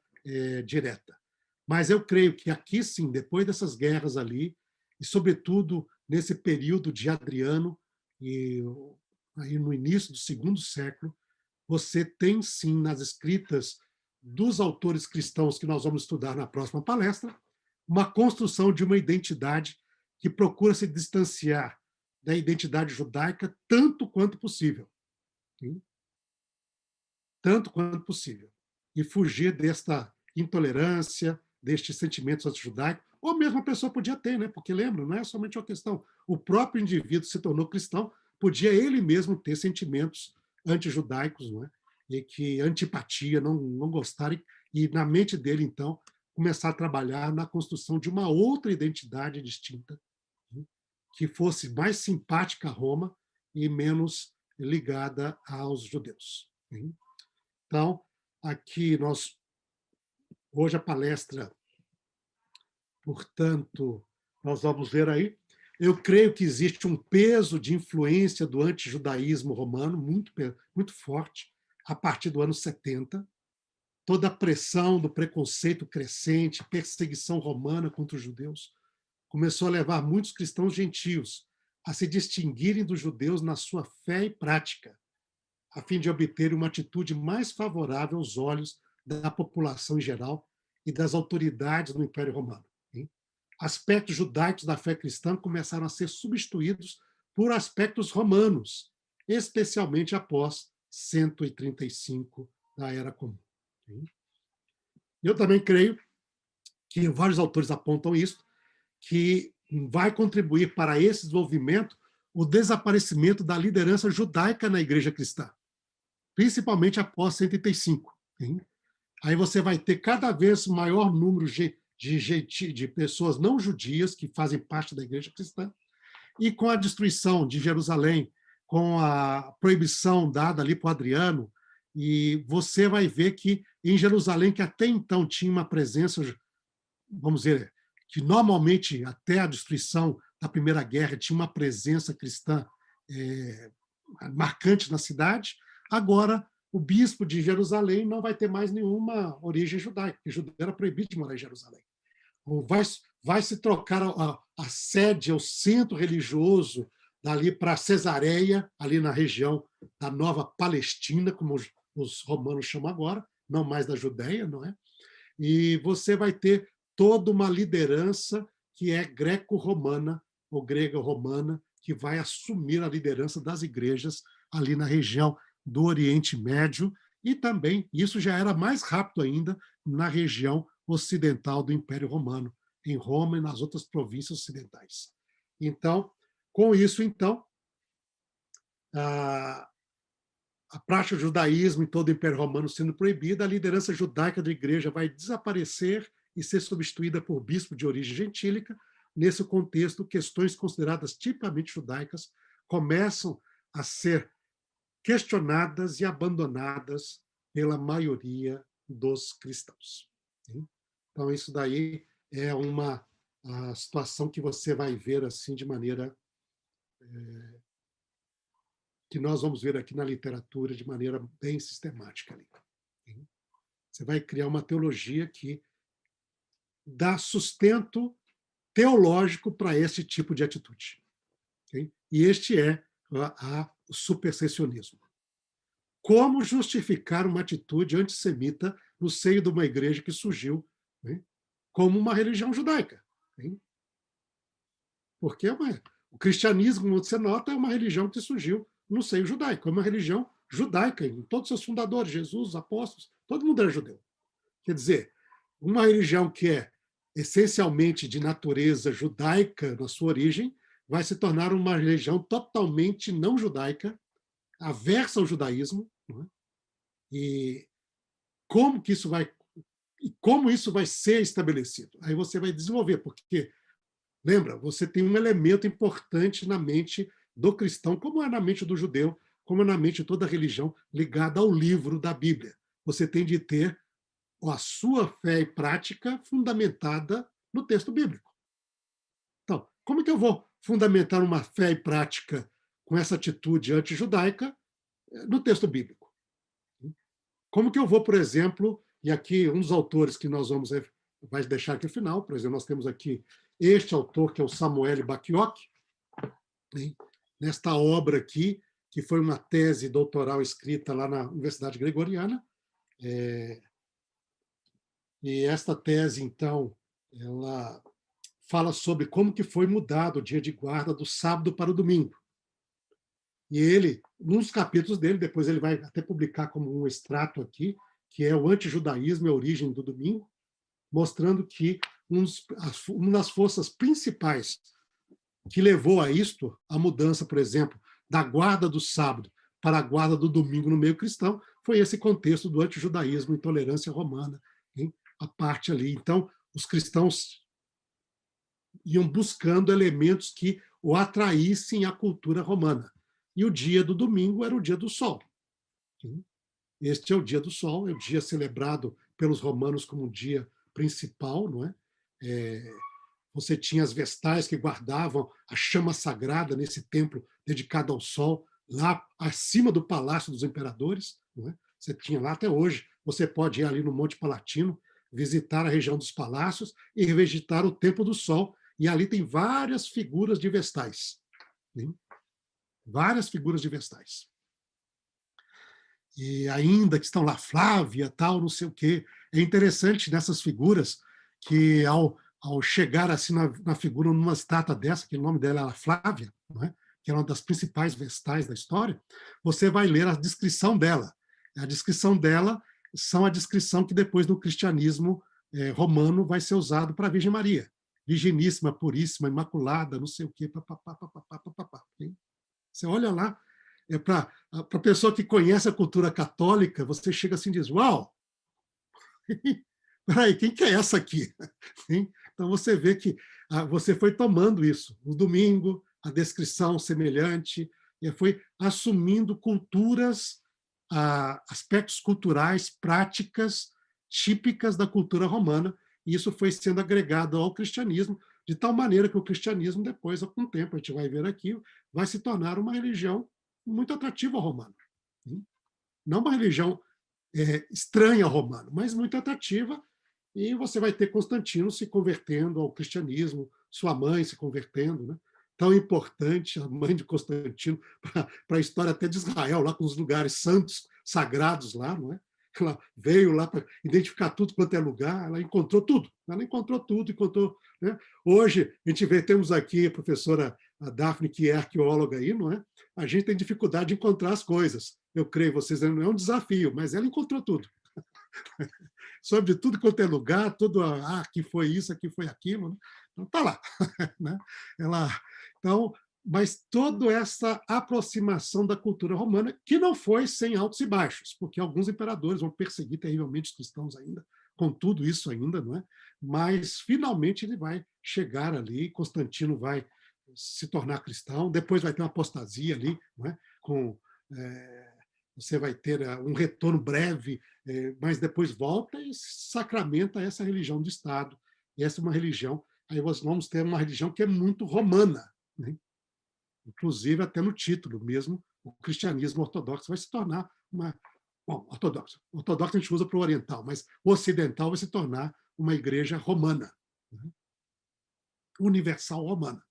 direta. Mas eu creio que aqui sim, depois dessas guerras ali, e sobretudo nesse período de Adriano, e aí no início do segundo século, você tem sim nas escritas dos autores cristãos que nós vamos estudar na próxima palestra, uma construção de uma identidade que procura se distanciar da identidade judaica tanto quanto possível. Tanto quanto possível. E fugir desta intolerância, destes sentimentos anti-judaicos, ou mesmo a pessoa podia ter, né? Porque lembra, não é somente uma questão. O próprio indivíduo se tornou cristão, podia ele mesmo ter sentimentos anti-judaicos, não é? E que antipatia, não gostar, e na mente dele, então, começar a trabalhar na construção de uma outra identidade distinta, que fosse mais simpática a Roma e menos ligada aos judeus. Então, aqui hoje a palestra, portanto, nós vamos ver aí. Eu creio que existe um peso de influência do antijudaísmo romano muito, muito forte a partir do ano 70. Toda a pressão do preconceito crescente, perseguição romana contra os judeus, começou a levar muitos cristãos gentios a se distinguirem dos judeus na sua fé e prática, a fim de obter uma atitude mais favorável aos olhos da população em geral e das autoridades do Império Romano. Aspectos judaicos da fé cristã começaram a ser substituídos por aspectos romanos, especialmente após 135 da Era Comum. Eu também creio que vários autores apontam isso, que vai contribuir para esse desenvolvimento o desaparecimento da liderança judaica na igreja cristã, principalmente após 185. Aí você vai ter cada vez maior número de pessoas não judias que fazem parte da igreja cristã, e com a destruição de Jerusalém, com a proibição dada ali para Adriano, e você vai ver que em Jerusalém, que até então tinha uma presença, vamos dizer, que normalmente até a destruição da Primeira Guerra tinha uma presença cristã marcante na cidade, agora o bispo de Jerusalém não vai ter mais nenhuma origem judaica, porque judeu era proibido de morar em Jerusalém. Vai se trocar a sede, o centro religioso, dali para Cesareia, ali na região da Nova Palestina, como os romanos chamam agora, não mais da Judéia, não é? E você vai ter toda uma liderança que é greco-romana, ou grega-romana, que vai assumir a liderança das igrejas ali na região do Oriente Médio, e também, isso já era mais rápido ainda, na região ocidental do Império Romano, em Roma e nas outras províncias ocidentais. Então, com isso, então, a prática do judaísmo em todo o Império Romano sendo proibida, a liderança judaica da igreja vai desaparecer e ser substituída por bispo de origem gentílica. Nesse contexto, questões consideradas tipicamente judaicas começam a ser questionadas e abandonadas pela maioria dos cristãos. Então, isso daí é uma situação que você vai ver assim de maneira que nós vamos ver aqui na literatura de maneira bem sistemática. Você vai criar uma teologia que dá sustento teológico para esse tipo de atitude. E este é o supersessionismo. Como justificar uma atitude antissemita no seio de uma igreja que surgiu como uma religião judaica? Porque o cristianismo, você nota, é uma religião que surgiu no seio judaico, é uma religião judaica, em todos os seus fundadores, Jesus, os apóstolos, todo mundo era judeu. Quer dizer, uma religião que é essencialmente de natureza judaica na sua origem, vai se tornar uma religião totalmente não judaica, aversa ao judaísmo, e como isso vai ser estabelecido? Aí você vai desenvolver, porque, lembra, você tem um elemento importante na mente do cristão, como é na mente do judeu, como é na mente de toda religião ligada ao livro da Bíblia. Você tem de ter a sua fé e prática fundamentada no texto bíblico. Então, como é que eu vou fundamentar uma fé e prática com essa atitude antijudaica no texto bíblico? Como que eu vou, por exemplo, e aqui um dos autores que nós vai deixar aqui no final, por exemplo, nós temos aqui este autor, que é o Samuel Bacchiocchi, nesta obra aqui, que foi uma tese doutoral escrita lá na Universidade Gregoriana, e esta tese, então, ela fala sobre como que foi mudado o dia de guarda do sábado para o domingo. E ele, nos capítulos dele, depois ele vai até publicar como um extrato aqui, que é o antijudaísmo e a origem do domingo, mostrando que uma das forças principais que levou a isto, a mudança, por exemplo, da guarda do sábado para a guarda do domingo no meio cristão, foi esse contexto do antijudaísmo, intolerância romana, a parte ali. Então, os cristãos iam buscando elementos que o atraíssem à cultura romana. E o dia do domingo era o dia do sol. Este é o dia do sol, é o dia celebrado pelos romanos como um dia principal, não é? Você tinha as vestais que guardavam a chama sagrada nesse templo dedicado ao sol, lá acima do palácio dos imperadores, não é? Você tinha lá até hoje. Você pode ir ali no Monte Palatino, visitar a região dos palácios e visitar o Templo do Sol, e ali tem várias figuras de vestais. Várias figuras de vestais. E ainda que estão lá Flávia, tal, não sei o quê. É interessante nessas figuras que ao chegar assim na figura, numa estátua dessa, que o nome dela era Flávia, não é? Que é uma das principais vestais da história, você vai ler a descrição dela. A descrição dela são a descrição que depois no cristianismo romano vai ser usado para a Virgem Maria. Virginíssima, puríssima, imaculada, não sei o quê, papapá, papapá, papapá. Você olha lá, para a pessoa que conhece a cultura católica, você chega assim e diz, uau, peraí, quem que é essa aqui? Então você vê que você foi tomando isso. O domingo, a descrição semelhante, e foi assumindo culturas, aspectos culturais, práticas típicas da cultura romana, e isso foi sendo agregado ao cristianismo, de tal maneira que o cristianismo, depois, com o tempo, a gente vai ver aqui, vai se tornar uma religião muito atrativa ao romano. Não uma religião estranha ao romano, mas muito atrativa, e você vai ter Constantino se convertendo ao cristianismo, sua mãe se convertendo, né? Tão importante, a mãe de Constantino, para a história até de Israel, lá com os lugares santos, sagrados lá, não é? Ela veio lá para identificar tudo quanto é lugar, ela encontrou tudo, encontrou. Né? Hoje, a gente vê, temos aqui a professora Daphne, que é arqueóloga aí, não é? A gente tem dificuldade de encontrar as coisas. Eu creio, vocês, não é um desafio, mas ela encontrou tudo. Sobre tudo quanto é lugar, tudo, aqui foi isso, aqui foi aquilo, né? Então tá lá. Né? Então, mas toda essa aproximação da cultura romana, que não foi sem altos e baixos, porque alguns imperadores vão perseguir terrivelmente os cristãos ainda, com tudo isso ainda, não é? Mas finalmente ele vai chegar ali, Constantino vai se tornar cristão, depois vai ter uma apostasia ali, não é? Você vai ter um retorno breve, mas depois volta e sacramenta essa religião do Estado. E essa é uma religião, aí nós vamos ter uma religião que é muito romana, né? Inclusive até no título mesmo, o cristianismo ortodoxo vai se tornar uma... Bom, ortodoxo a gente usa para o oriental, mas o ocidental vai se tornar uma igreja romana, né? Universal romana.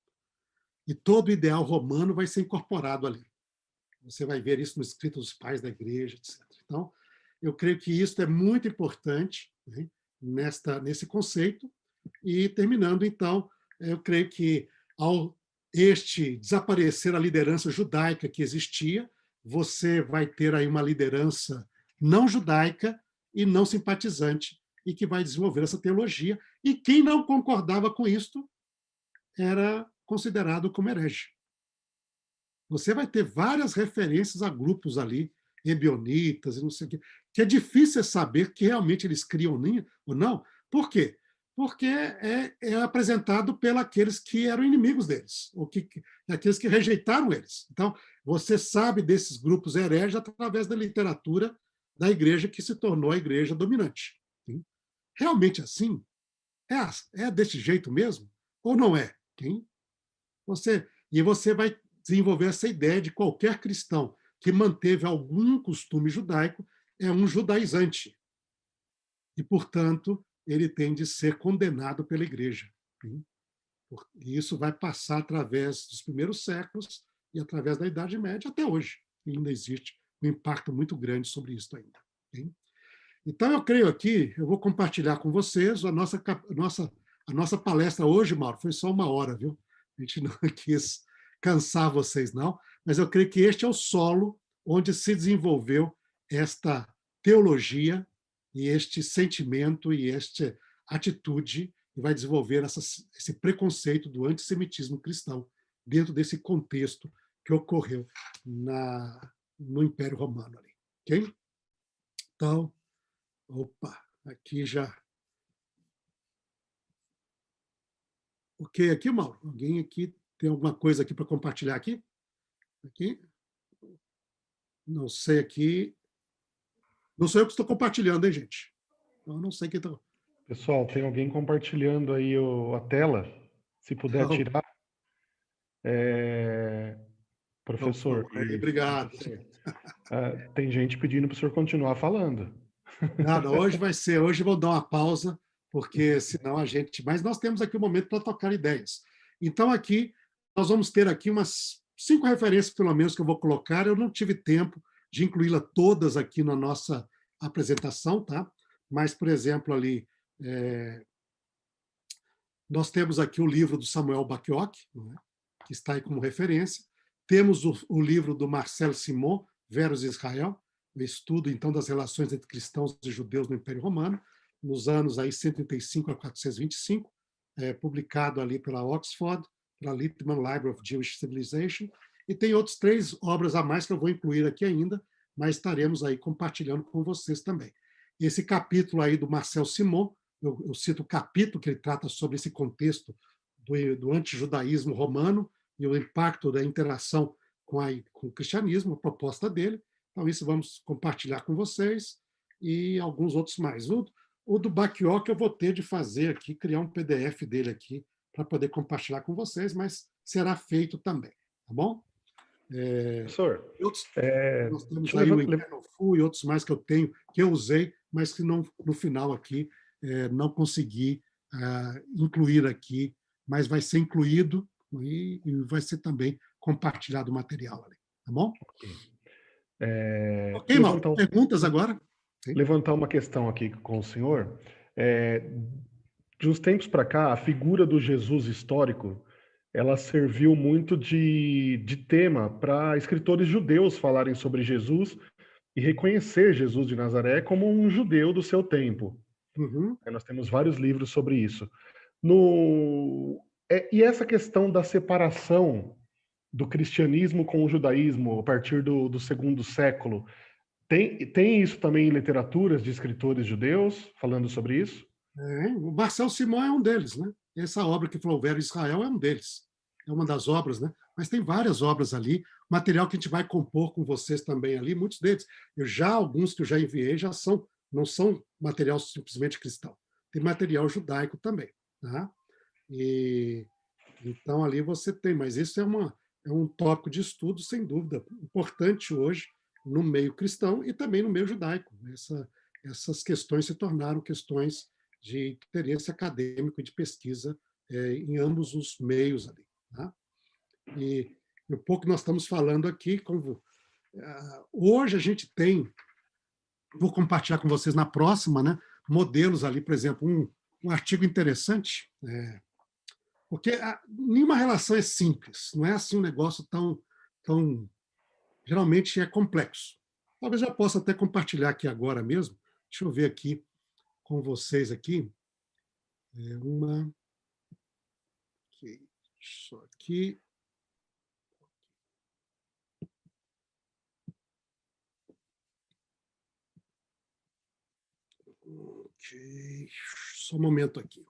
E todo o ideal romano vai ser incorporado ali. Você vai ver isso no escrito dos pais da igreja, etc. Então, eu creio que isso é muito importante, né, nesse conceito. E, terminando, então, eu creio que, ao desaparecer a liderança judaica que existia, você vai ter aí uma liderança não judaica e não simpatizante, e que vai desenvolver essa teologia. E quem não concordava com isto era considerado como herege. Você vai ter várias referências a grupos ali, ebionitas e não sei o quê, que é difícil saber que realmente eles criam ou não. Por quê? Porque é apresentado pelos que eram inimigos deles, ou aqueles que rejeitaram eles. Então, você sabe desses grupos hereges através da literatura da igreja que se tornou a igreja dominante. Realmente assim? É desse jeito mesmo? Ou não é? E você vai desenvolver essa ideia de qualquer cristão que manteve algum costume judaico é um judaizante. E, portanto, ele tem de ser condenado pela igreja. E isso vai passar através dos primeiros séculos e através da Idade Média até hoje. E ainda existe um impacto muito grande sobre isso ainda. Então, eu creio aqui, eu vou compartilhar com vocês a nossa palestra hoje, Mauro, foi só 1 hora, viu? A gente não quis cansar vocês, não, mas eu creio que este é o solo onde se desenvolveu esta teologia e este sentimento e esta atitude, e vai desenvolver esse preconceito do antissemitismo cristão dentro desse contexto que ocorreu no Império Romano ali. Ok? Então, aqui já... Ok, aqui, Mauro? Alguém aqui tem alguma coisa aqui para compartilhar aqui? Aqui? Não sei aqui. Não sou eu que estou compartilhando, hein, gente? Eu não sei quem está... Pessoal, tem alguém compartilhando aí a tela. Se puder tirar. Professor. Obrigado. Tem gente pedindo para o senhor continuar falando. Nada, hoje vou dar uma pausa, porque senão a gente... Mas nós temos aqui um momento para tocar ideias. Então, aqui, nós vamos ter aqui umas 5 referências, pelo menos, que eu vou colocar. Eu não tive tempo de incluí-las todas aqui na nossa apresentação, tá? Mas, por exemplo, ali, nós temos aqui o livro do Samuel Bacchiocchi, né, que está aí como referência. Temos o livro do Marcel Simon, Verus Israel. o estudo, então, das relações entre cristãos e judeus no Império Romano, nos anos aí 135 a 425, publicado ali pela Oxford, pela Littman Library of Jewish Civilization, e tem outros 3 obras a mais que eu vou incluir aqui ainda, mas estaremos aí compartilhando com vocês também. Esse capítulo aí do Marcel Simon, eu cito o capítulo que ele trata sobre esse contexto do antijudaísmo romano e o impacto da interação com o cristianismo, a proposta dele. Então, isso vamos compartilhar com vocês e alguns outros mais. O do Bacchiocchi eu vou ter de fazer aqui, criar um PDF dele aqui para poder compartilhar com vocês, mas será feito também, tá bom? Professor, nós temos aí o Eternal Full e outros mais que eu tenho, que eu usei, mas que não, no final aqui não consegui incluir aqui, mas vai ser incluído e vai ser também compartilhado o material ali, tá bom? Ok, Mauro, perguntas agora? Sim. Levantar uma questão aqui com o senhor. De uns tempos para cá, a figura do Jesus histórico, ela serviu muito de tema para escritores judeus falarem sobre Jesus e reconhecer Jesus de Nazaré como um judeu do seu tempo. Uhum. Nós temos vários livros sobre isso. E essa questão da separação do cristianismo com o judaísmo a partir do segundo século, tem isso também em literaturas de escritores judeus falando sobre isso? O Marcel Simon é um deles, né? Essa obra que falou Vero Israel é um deles. É uma das obras, né? Mas tem várias obras ali, material que a gente vai compor com vocês também ali, muitos deles. Alguns que eu já enviei não são material simplesmente cristão. Tem material judaico também, tá? E então ali você tem, mas isso é um tópico de estudo, sem dúvida, importante hoje no meio cristão e também no meio judaico. Essas questões se tornaram questões de interesse acadêmico e de pesquisa em ambos os meios ali. Tá? E o pouco que nós estamos falando aqui, hoje a gente tem, vou compartilhar com vocês na próxima, né, modelos ali, por exemplo, um artigo interessante, porque nenhuma relação é simples, não é assim um negócio tão geralmente é complexo. Talvez eu possa até compartilhar aqui agora mesmo. Deixa eu ver aqui com vocês aqui. Só aqui. Ok. Só um momento aqui.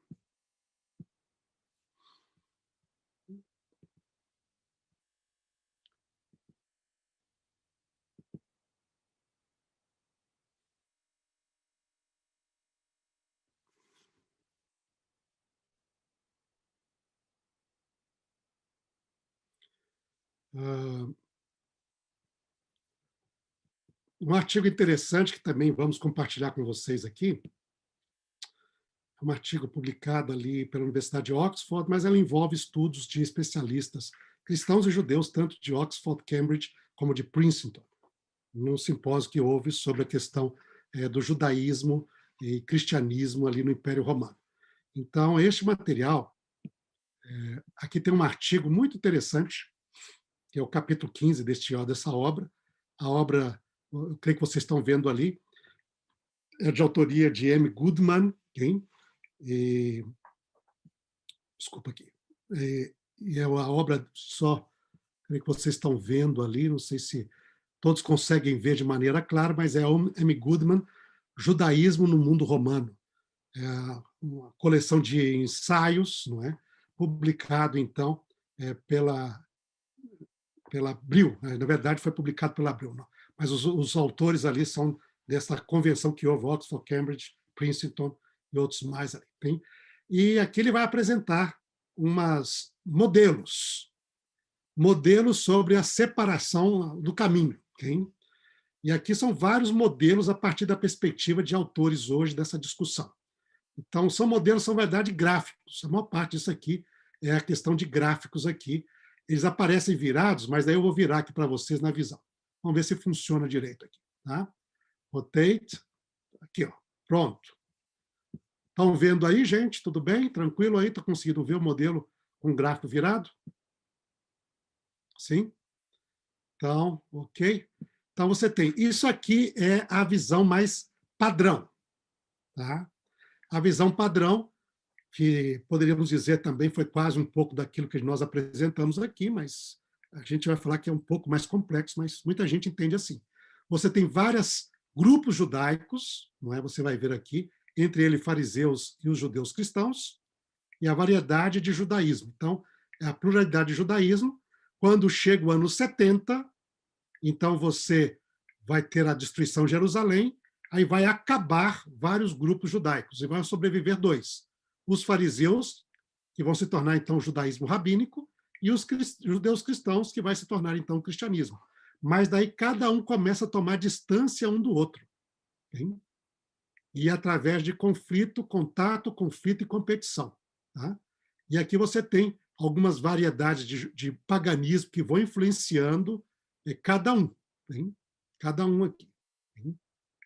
Um artigo interessante que também vamos compartilhar com vocês aqui, é um artigo publicado ali pela Universidade de Oxford, mas ela envolve estudos de especialistas cristãos e judeus, tanto de Oxford, Cambridge, como de Princeton, num simpósio que houve sobre a questão do judaísmo e cristianismo ali no Império Romano. Então, este material, aqui tem um artigo muito interessante, que é o capítulo 15 dessa obra. A obra, eu creio que vocês estão vendo ali, é de autoria de M. Goodman, desculpa aqui, e é a obra só, creio que vocês estão vendo ali, não sei se todos conseguem ver de maneira clara, mas é M. Goodman, Judaísmo no Mundo Romano. É uma coleção de ensaios, não é? Publicado, então, pela Abril. Na verdade, foi publicado pela Abril, não. Mas os autores ali são dessa convenção que houve, Oxford, Cambridge, Princeton e outros mais ali. Tem? E aqui ele vai apresentar modelos sobre a separação do caminho. Okay? E aqui são vários modelos a partir da perspectiva de autores hoje dessa discussão. Então, são modelos, são, na verdade, gráficos. A maior parte disso aqui é a questão de gráficos aqui. Eles aparecem virados, mas daí eu vou virar aqui para vocês na visão. Vamos ver se funciona direito aqui. Tá? Rotate. Aqui, ó. Pronto. Estão vendo aí, gente? Tudo bem? Tranquilo aí? Estão conseguindo ver o modelo com gráfico virado? Sim? Então, ok. Então, você tem... Isso aqui é a visão mais padrão. Tá? A visão padrão, que poderíamos dizer também foi quase um pouco daquilo que nós apresentamos aqui, mas a gente vai falar que é um pouco mais complexo, mas muita gente entende assim. Você tem vários grupos judaicos, não é? Você vai ver aqui, entre eles fariseus e os judeus cristãos, e a variedade de judaísmo. Então, é a pluralidade de judaísmo. Quando chega o ano 70, então você vai ter a destruição de Jerusalém, aí vai acabar vários grupos judaicos, e vão sobreviver dois. Os fariseus, que vão se tornar, então, o judaísmo rabínico, e os judeus cristãos, que vai se tornar, então, o cristianismo. Mas daí cada um começa a tomar distância um do outro. Hein? E através de conflito, contato, conflito e competição. Tá? E aqui você tem algumas variedades de paganismo que vão influenciando cada um. Hein? Cada um aqui. Hein?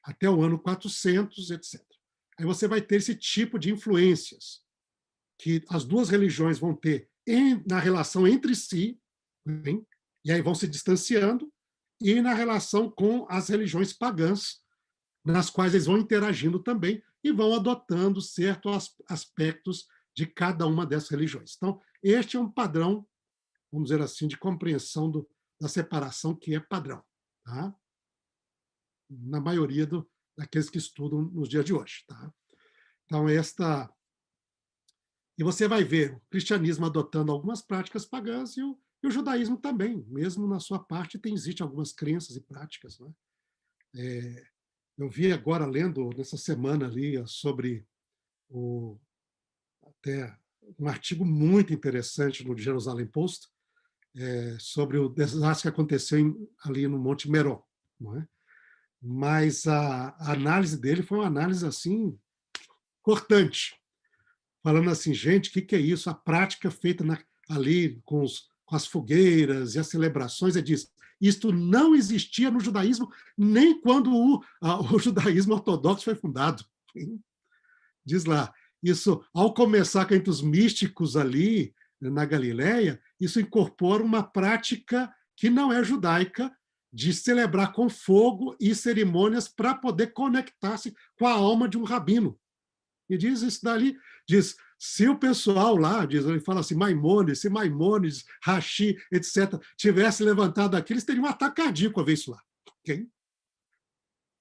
Até o ano 400, etc. Aí você vai ter esse tipo de influências que as duas religiões vão ter na relação entre si, hein? E aí vão se distanciando, e na relação com as religiões pagãs, nas quais eles vão interagindo também e vão adotando certos aspectos de cada uma dessas religiões. Então, este é um padrão, vamos dizer assim, de compreensão da separação que é padrão, tá? Na maioria daqueles que estudam nos dias de hoje. Tá? Então, E você vai ver o cristianismo adotando algumas práticas pagãs e o judaísmo também, mesmo na sua parte, existe algumas crenças e práticas. Né? Eu vi agora, lendo nessa semana ali, sobre até um artigo muito interessante no Jerusalem Post, sobre o desastre que aconteceu ali no Monte Meron. Não é? Mas a análise dele foi uma análise assim cortante, falando assim, gente, o que é isso? A prática feita ali com as fogueiras e as celebrações, ele diz, isto não existia no judaísmo nem quando o judaísmo ortodoxo foi fundado. Diz lá, isso, ao começar entre os místicos ali na Galileia, isso incorpora uma prática que não é judaica, de celebrar com fogo e cerimônias para poder conectar-se com a alma de um rabino. E diz isso dali, diz, se o pessoal lá, ele fala assim, se Maimônides, Rashi, etc., tivesse levantado aqui, eles teriam um ataque cardíaco a ver isso lá. Okay?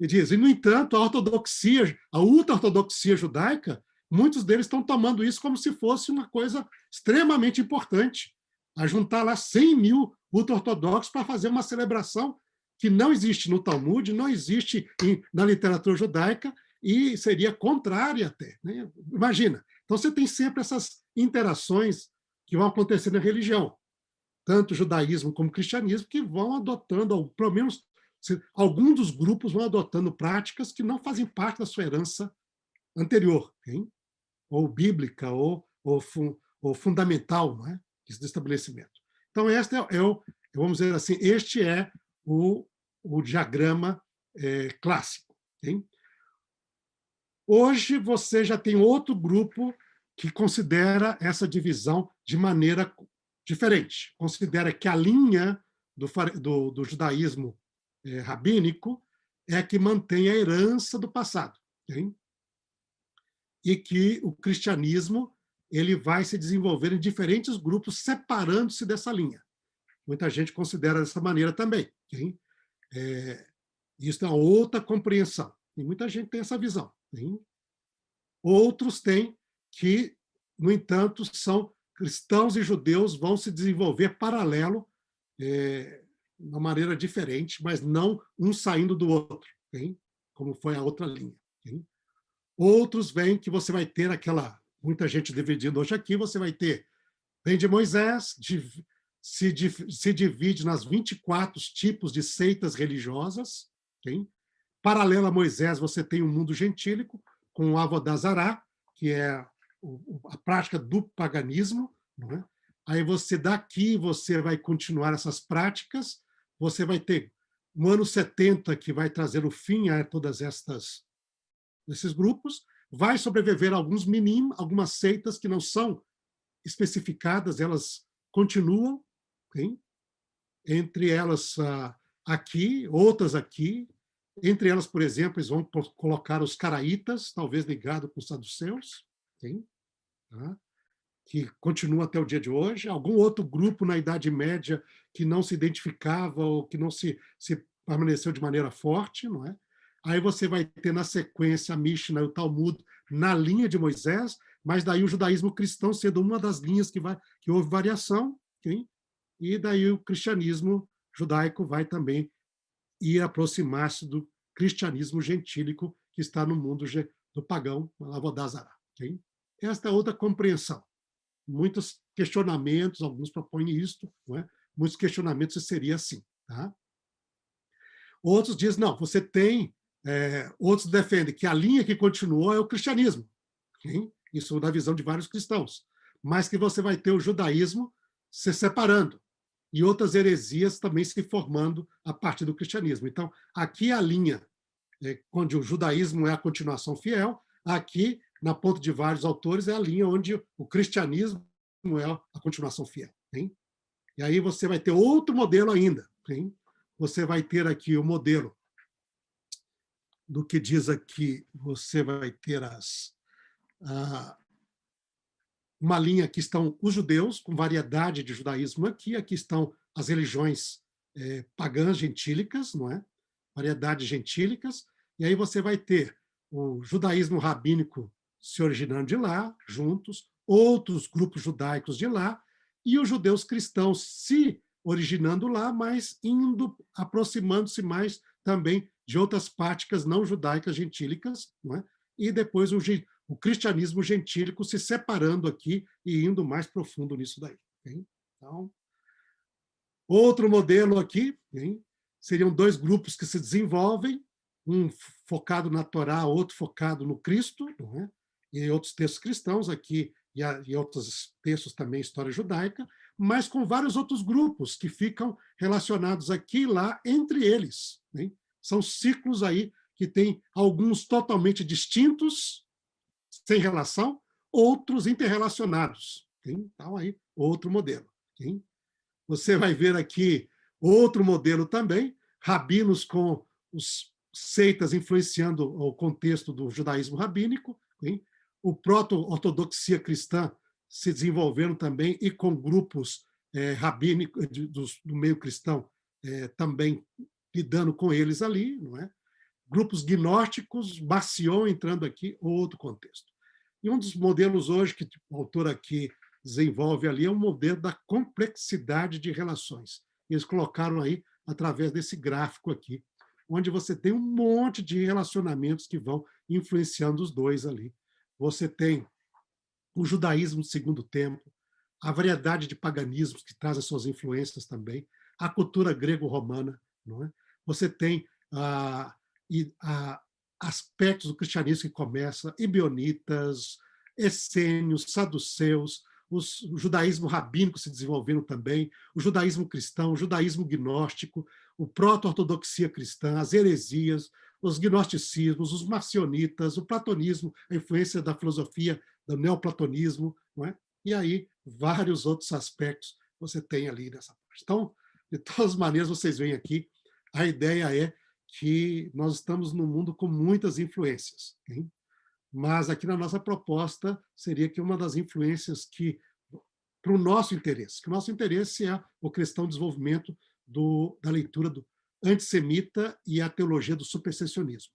E diz, e no entanto, a ultra-ortodoxia judaica, muitos deles estão tomando isso como se fosse uma coisa extremamente importante, a juntar lá 100 mil ultra-ortodoxos para fazer uma celebração que não existe no Talmud, não existe na literatura judaica e seria contrária até. Né? Imagina. Então, você tem sempre essas interações que vão acontecer na religião, tanto judaísmo como cristianismo, que vão adotando, pelo menos, alguns dos grupos vão adotando práticas que não fazem parte da sua herança anterior, hein? Ou bíblica, ou fundamental, não é? Do estabelecimento. Então, este vamos dizer assim, este é o diagrama clássico. Hein? Hoje, você já tem outro grupo que considera essa divisão de maneira diferente. Considera que a linha do judaísmo rabínico é que mantém a herança do passado. Hein? E que o cristianismo ele vai se desenvolver em diferentes grupos, separando-se dessa linha. Muita gente considera dessa maneira também. Hein? Isso é uma outra compreensão. E muita gente tem essa visão. Hein? Outros têm que, no entanto, são cristãos e judeus vão se desenvolver paralelo, de uma maneira diferente, mas não um saindo do outro, hein? Como foi a outra linha. Hein? Outros veem que você vai ter muita gente dividindo hoje aqui, você vai ter, vem de Moisés, se divide nas 24 tipos de seitas religiosas. Okay? Paralelo a Moisés, você tem o mundo gentílico, com o Avodazará, que é a prática do paganismo. Não é? Aí daqui você vai continuar essas práticas, você vai ter no ano 70, que vai trazer o fim a todas esses grupos, vai sobreviver alguns algumas seitas que não são especificadas, elas continuam, okay? Entre elas aqui, outras aqui, entre elas, por exemplo, eles vão colocar os caraítas, talvez ligado com os saduceus, sim, tá? Que continua até o dia de hoje, algum outro grupo na Idade Média que não se identificava ou que não se permaneceu de maneira forte, não é? Aí você vai ter na sequência a Mishnah e o Talmud na linha de Moisés, mas daí o judaísmo cristão sendo uma das linhas que houve variação, sim? E daí o cristianismo judaico vai também ir aproximar-se do cristianismo gentílico que está no mundo do pagão, Avodazará. Okay? Esta é outra compreensão. Muitos questionamentos, alguns propõem isto, não é? Muitos questionamentos se seria assim. Tá? Outros dizem, não, você tem, outros defendem que a linha que continuou é o cristianismo. Okay? Isso da visão de vários cristãos. Mas que você vai ter o judaísmo se separando e outras heresias também se formando a partir do cristianismo. Então, aqui a linha, onde o judaísmo é a continuação fiel, aqui, na ponta de vários autores, é a linha onde o cristianismo é a continuação fiel. Hein? E aí você vai ter outro modelo ainda. Hein? Você vai ter aqui o modelo do que diz aqui, você vai ter uma linha que estão os judeus, com variedade de judaísmo aqui estão as religiões pagãs gentílicas, não é? Variedades gentílicas, e aí você vai ter o judaísmo rabínico se originando de lá, juntos, outros grupos judaicos de lá, e os judeus cristãos se originando lá, mas aproximando-se mais também de outras práticas não judaicas gentílicas, não é? E depois o cristianismo gentílico se separando aqui e indo mais profundo nisso daí. Hein? Então, outro modelo aqui, hein? Seriam dois grupos que se desenvolvem, um focado na Torá, outro focado no Cristo, não é? E outros textos cristãos aqui, e outros textos também, história judaica, mas com vários outros grupos que ficam relacionados aqui e lá entre eles. Hein? São ciclos aí que têm alguns totalmente distintos, sem relação, outros interrelacionados. Hein? Então, aí, outro modelo. Hein? Você vai ver aqui outro modelo também, rabinos com os seitas influenciando o contexto do judaísmo rabínico, hein? O proto-ortodoxia cristã se desenvolvendo também e com grupos rabínicos do meio cristão também lidando com eles ali, não é? Grupos gnósticos, Marcion entrando aqui, outro contexto. E um dos modelos hoje que o autor aqui desenvolve ali é um modelo da complexidade de relações. Eles colocaram aí através desse gráfico aqui, onde você tem um monte de relacionamentos que vão influenciando os dois ali. Você tem o judaísmo do segundo tempo, a variedade de paganismos que traz as suas influências também, a cultura grego-romana, não é? Você tem aspectos do cristianismo que começa, ebionitas, essênios, saduceus, o judaísmo rabínico se desenvolvendo também, o judaísmo cristão, o judaísmo gnóstico, o proto-ortodoxia cristã, as heresias, os gnosticismos, os marcionitas, o platonismo, a influência da filosofia do neoplatonismo, não é? E aí vários outros aspectos você tem ali nessa parte. Então, de todas as maneiras, vocês veem aqui, a ideia é que nós estamos num mundo com muitas influências. Hein? Mas aqui na nossa proposta seria que uma das influências que, para o nosso interesse, que o nosso interesse é o cristão desenvolvimento da leitura do antissemita e a teologia do supersessionismo.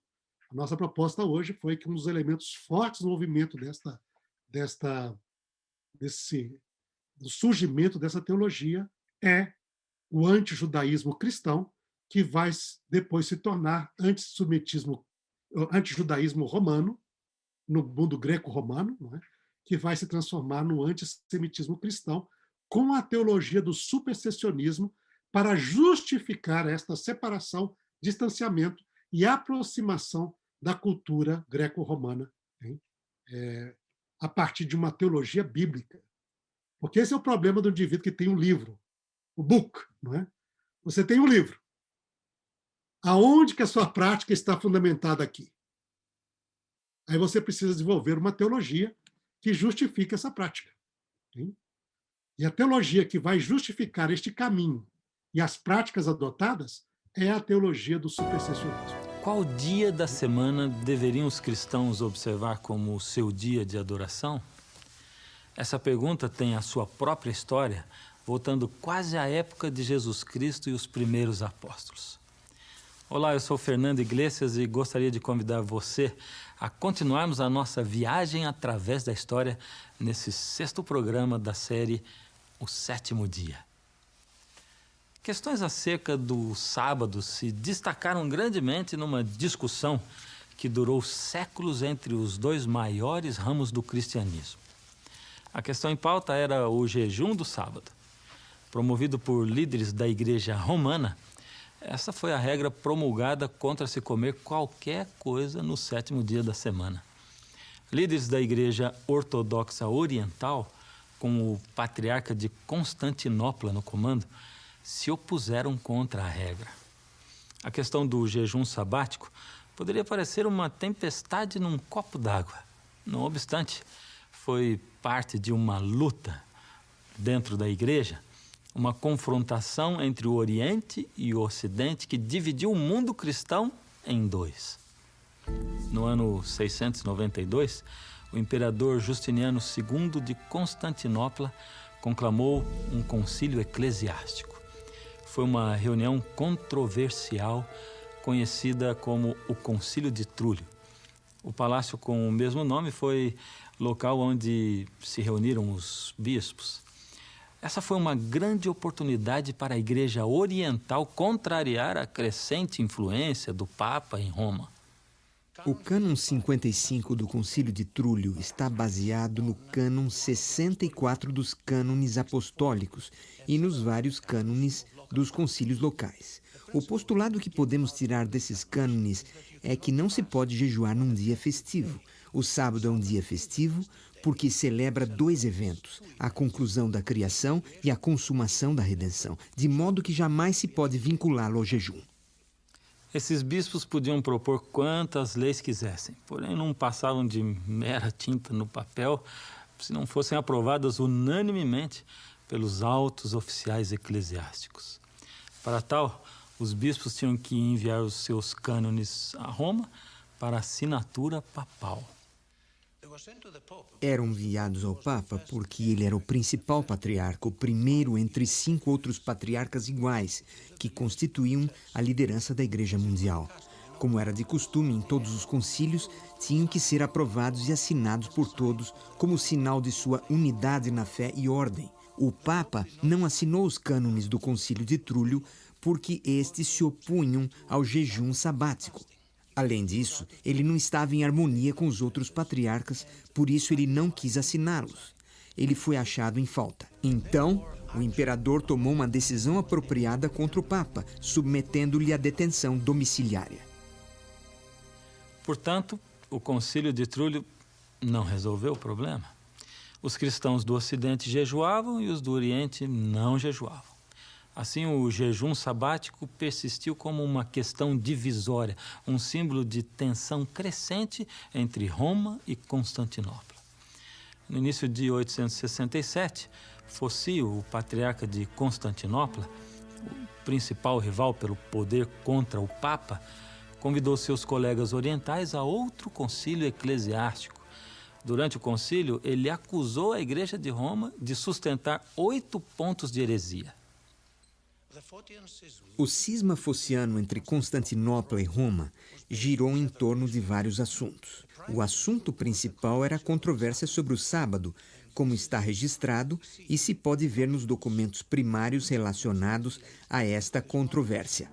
A nossa proposta hoje foi que um dos elementos fortes do movimento do surgimento dessa teologia é o antijudaísmo cristão, que vai depois se tornar antijudaísmo romano, no mundo greco-romano, não é? Que vai se transformar no antissemitismo cristão, com a teologia do supersessionismo, para justificar esta separação, distanciamento e aproximação da cultura greco-romana, a partir de uma teologia bíblica. Porque esse é o problema do indivíduo que tem um livro, o book, não é? Você tem um livro. Aonde que a sua prática está fundamentada aqui? Aí você precisa desenvolver uma teologia que justifique essa prática. Hein? E a teologia que vai justificar este caminho e as práticas adotadas é a teologia do supersessionismo. Qual dia da semana deveriam os cristãos observar como o seu dia de adoração? Essa pergunta tem a sua própria história, voltando quase à época de Jesus Cristo e os primeiros apóstolos. Olá, eu sou Fernando Iglesias e gostaria de convidar você a continuarmos a nossa viagem através da história nesse 6º programa da série O Sétimo Dia. Questões acerca do sábado se destacaram grandemente numa discussão que durou séculos entre os dois maiores ramos do cristianismo. A questão em pauta era o jejum do sábado. Promovido por líderes da igreja romana, essa foi a regra promulgada contra se comer qualquer coisa no 7º dia da semana. Líderes da igreja ortodoxa oriental, com o patriarca de Constantinopla no comando, se opuseram contra a regra. A questão do jejum sabático poderia parecer uma tempestade num copo d'água. Não obstante, foi parte de uma luta dentro da igreja, uma confrontação entre o Oriente e o Ocidente que dividiu o mundo cristão em dois. No ano 692, o imperador Justiniano II de Constantinopla conclamou um concílio eclesiástico. Foi uma reunião controversial conhecida como o Concílio de Trullo. O palácio com o mesmo nome foi local onde se reuniram os bispos. Essa foi uma grande oportunidade para a Igreja Oriental contrariar a crescente influência do Papa em Roma. O cânon 55 do Concílio de Trullo está baseado no cânon 64 dos cânones apostólicos e nos vários cânones dos concílios locais. O postulado que podemos tirar desses cânones é que não se pode jejuar num dia festivo. O sábado é um dia festivo porque celebra dois eventos, a conclusão da criação e a consumação da redenção, de modo que jamais se pode vinculá-lo ao jejum. Esses bispos podiam propor quantas leis quisessem, porém não passavam de mera tinta no papel se não fossem aprovadas unanimemente pelos altos oficiais eclesiásticos. Para tal, os bispos tinham que enviar os seus cânones a Roma para assinatura papal. Eram enviados ao Papa porque ele era o principal patriarca, o primeiro entre 5 outros patriarcas iguais, que constituíam a liderança da Igreja Mundial. Como era de costume em todos os concílios, tinham que ser aprovados e assinados por todos como sinal de sua unidade na fé e ordem. O Papa não assinou os cânones do Concílio de Trullo porque estes se opunham ao jejum sabático. Além disso, ele não estava em harmonia com os outros patriarcas, por isso ele não quis assiná-los. Ele foi achado em falta. Então, o imperador tomou uma decisão apropriada contra o Papa, submetendo-lhe à detenção domiciliária. Portanto, o Concílio de Trullo não resolveu o problema. Os cristãos do Ocidente jejuavam e os do Oriente não jejuavam. Assim, o jejum sabático persistiu como uma questão divisória, um símbolo de tensão crescente entre Roma e Constantinopla. No início de 867, Focio, o patriarca de Constantinopla, o principal rival pelo poder contra o Papa, convidou seus colegas orientais a outro concílio eclesiástico. Durante o concílio, ele acusou a Igreja de Roma de sustentar 8 pontos de heresia. O cisma fociano entre Constantinopla e Roma girou em torno de vários assuntos. O assunto principal era a controvérsia sobre o sábado, como está registrado e se pode ver nos documentos primários relacionados a esta controvérsia.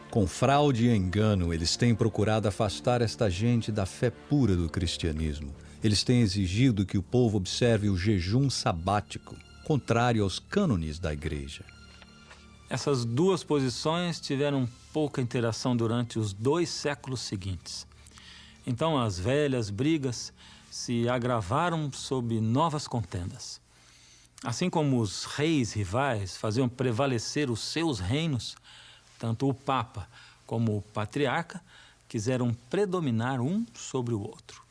Com fraude e engano, eles têm procurado afastar esta gente da fé pura do cristianismo. Eles têm exigido que o povo observe o jejum sabático, contrário aos cânones da igreja. Essas duas posições tiveram pouca interação durante os 2 séculos seguintes. Então as velhas brigas se agravaram sob novas contendas. Assim como os reis rivais faziam prevalecer os seus reinos, tanto o Papa como o Patriarca quiseram predominar um sobre o outro.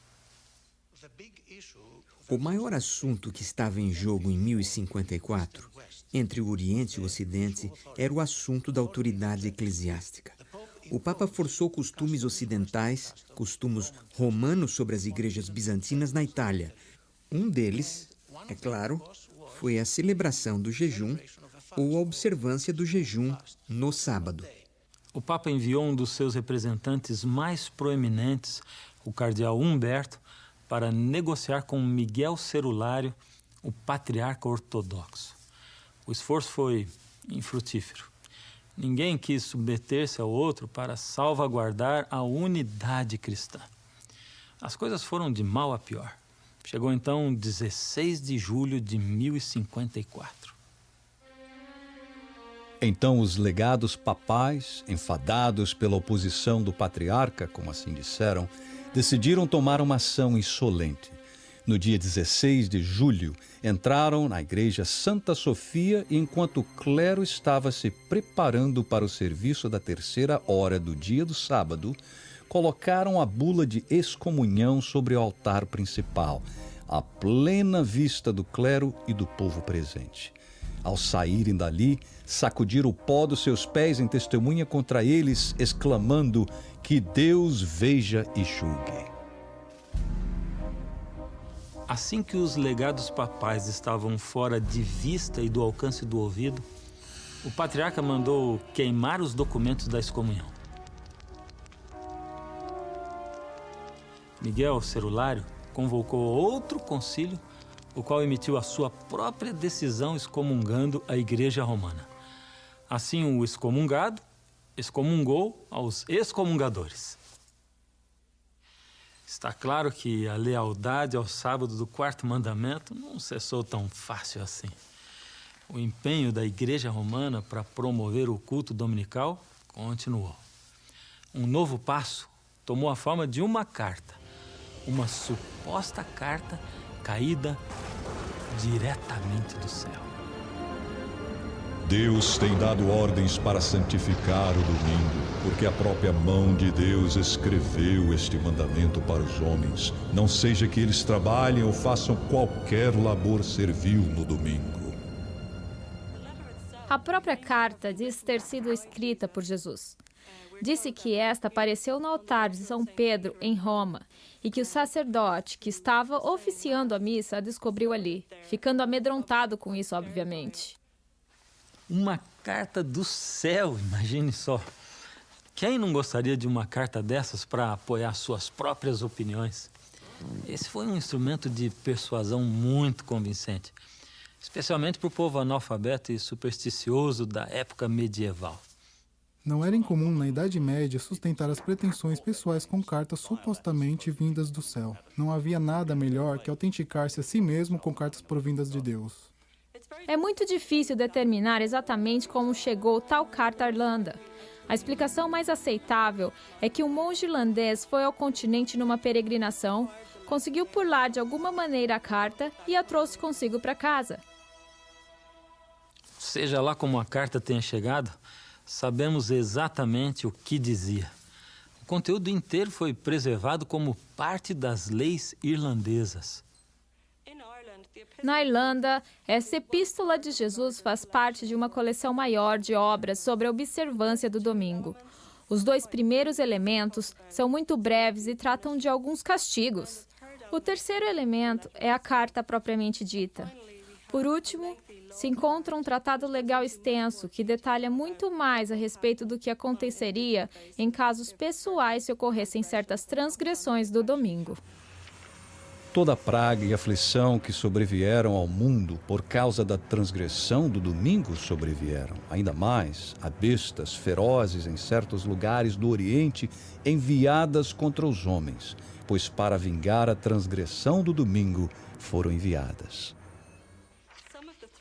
O maior assunto que estava em jogo em 1054, entre o Oriente e o Ocidente, era o assunto da autoridade eclesiástica. O Papa forçou costumes ocidentais, costumes romanos sobre as igrejas bizantinas na Itália. Um deles, é claro, foi a celebração do jejum ou a observância do jejum no sábado. O Papa enviou um dos seus representantes mais proeminentes, o cardeal Humberto, para negociar com Miguel Cerulário, o patriarca ortodoxo. O esforço foi infrutífero. Ninguém quis submeter-se ao outro para salvaguardar a unidade cristã. As coisas foram de mal a pior. Chegou então 16 de julho de 1054. Então os legados papais, enfadados pela oposição do patriarca, como assim disseram, decidiram tomar uma ação insolente. No dia 16 de julho, entraram na igreja Santa Sofia e, enquanto o clero estava se preparando para o serviço da terceira hora do dia do sábado, colocaram a bula de excomunhão sobre o altar principal, à plena vista do clero e do povo presente. Ao saírem dali, sacudiram o pó dos seus pés em testemunha contra eles, exclamando: que Deus veja e julgue. Assim que os legados papais estavam fora de vista e do alcance do ouvido, o patriarca mandou queimar os documentos da excomunhão. Miguel Cerulário convocou outro concílio, o qual emitiu a sua própria decisão excomungando a Igreja Romana. Assim, o excomungado excomungou aos excomungadores. Está claro que a lealdade ao sábado do quarto mandamento não cessou tão fácil assim. O empenho da Igreja Romana para promover o culto dominical continuou. Um novo passo tomou a forma de uma carta, uma suposta carta caída diretamente do céu. Deus tem dado ordens para santificar o domingo, porque a própria mão de Deus escreveu este mandamento para os homens. Não seja que eles trabalhem ou façam qualquer labor servil no domingo. A própria carta diz ter sido escrita por Jesus. Disse que esta apareceu no altar de São Pedro, em Roma, e que o sacerdote que estava oficiando a missa a descobriu ali, ficando amedrontado com isso, obviamente. Uma carta do céu, imagine só. Quem não gostaria de uma carta dessas para apoiar suas próprias opiniões? Esse foi um instrumento de persuasão muito convincente, especialmente para o povo analfabeto e supersticioso da época medieval. Não era incomum na Idade Média sustentar as pretensões pessoais com cartas supostamente vindas do céu. Não havia nada melhor que autenticar-se a si mesmo com cartas provindas de Deus. É muito difícil determinar exatamente como chegou tal carta à Irlanda. A explicação mais aceitável é que um monge irlandês foi ao continente numa peregrinação, conseguiu por lá de alguma maneira a carta e a trouxe consigo para casa. Seja lá como a carta tenha chegado, sabemos exatamente o que dizia. O conteúdo inteiro foi preservado como parte das leis irlandesas. Na Irlanda, essa epístola de Jesus faz parte de uma coleção maior de obras sobre a observância do domingo. Os 2 primeiros elementos são muito breves e tratam de alguns castigos. O terceiro elemento é a carta propriamente dita. Por último, se encontra um tratado legal extenso que detalha muito mais a respeito do que aconteceria em casos pessoais se ocorressem certas transgressões do domingo. Toda a praga e aflição que sobrevieram ao mundo por causa da transgressão do domingo sobrevieram. Ainda mais, a bestas ferozes em certos lugares do Oriente enviadas contra os homens, pois para vingar a transgressão do domingo foram enviadas.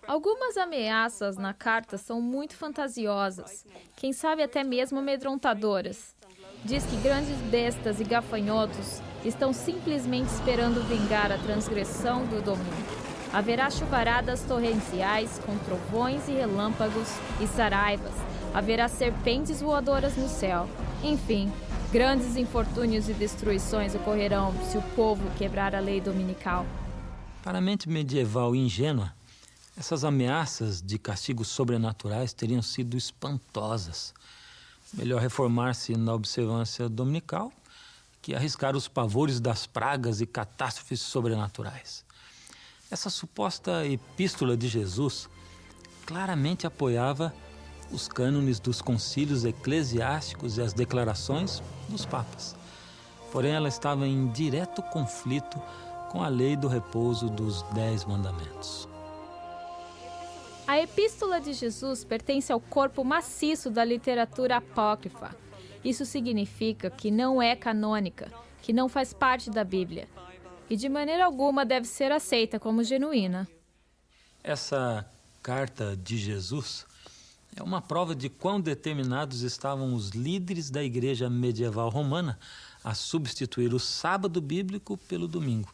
Algumas ameaças na carta são muito fantasiosas, quem sabe até mesmo amedrontadoras. Diz que grandes bestas e gafanhotos estão simplesmente esperando vingar a transgressão do domingo. Haverá chuvaradas torrenciais com trovões e relâmpagos e saraivas. Haverá serpentes voadoras no céu. Enfim, Grandes infortúnios e destruições ocorrerão se o povo quebrar a lei dominical. Para a mente medieval ingênua, essas ameaças de castigos sobrenaturais teriam sido espantosas. Melhor reformar-se na observância dominical que arriscar os pavores das pragas e catástrofes sobrenaturais. Essa suposta epístola de Jesus claramente apoiava os cânones dos concílios eclesiásticos e as declarações dos papas. Porém, ela estava em direto conflito com a lei do repouso dos 10 mandamentos. A Epístola de Jesus pertence ao corpo maciço da literatura apócrifa. Isso significa que não é canônica, que não faz parte da Bíblia. E de maneira alguma deve ser aceita como genuína. Essa carta de Jesus é uma prova de quão determinados estavam os líderes da igreja medieval romana a substituir o sábado bíblico pelo domingo.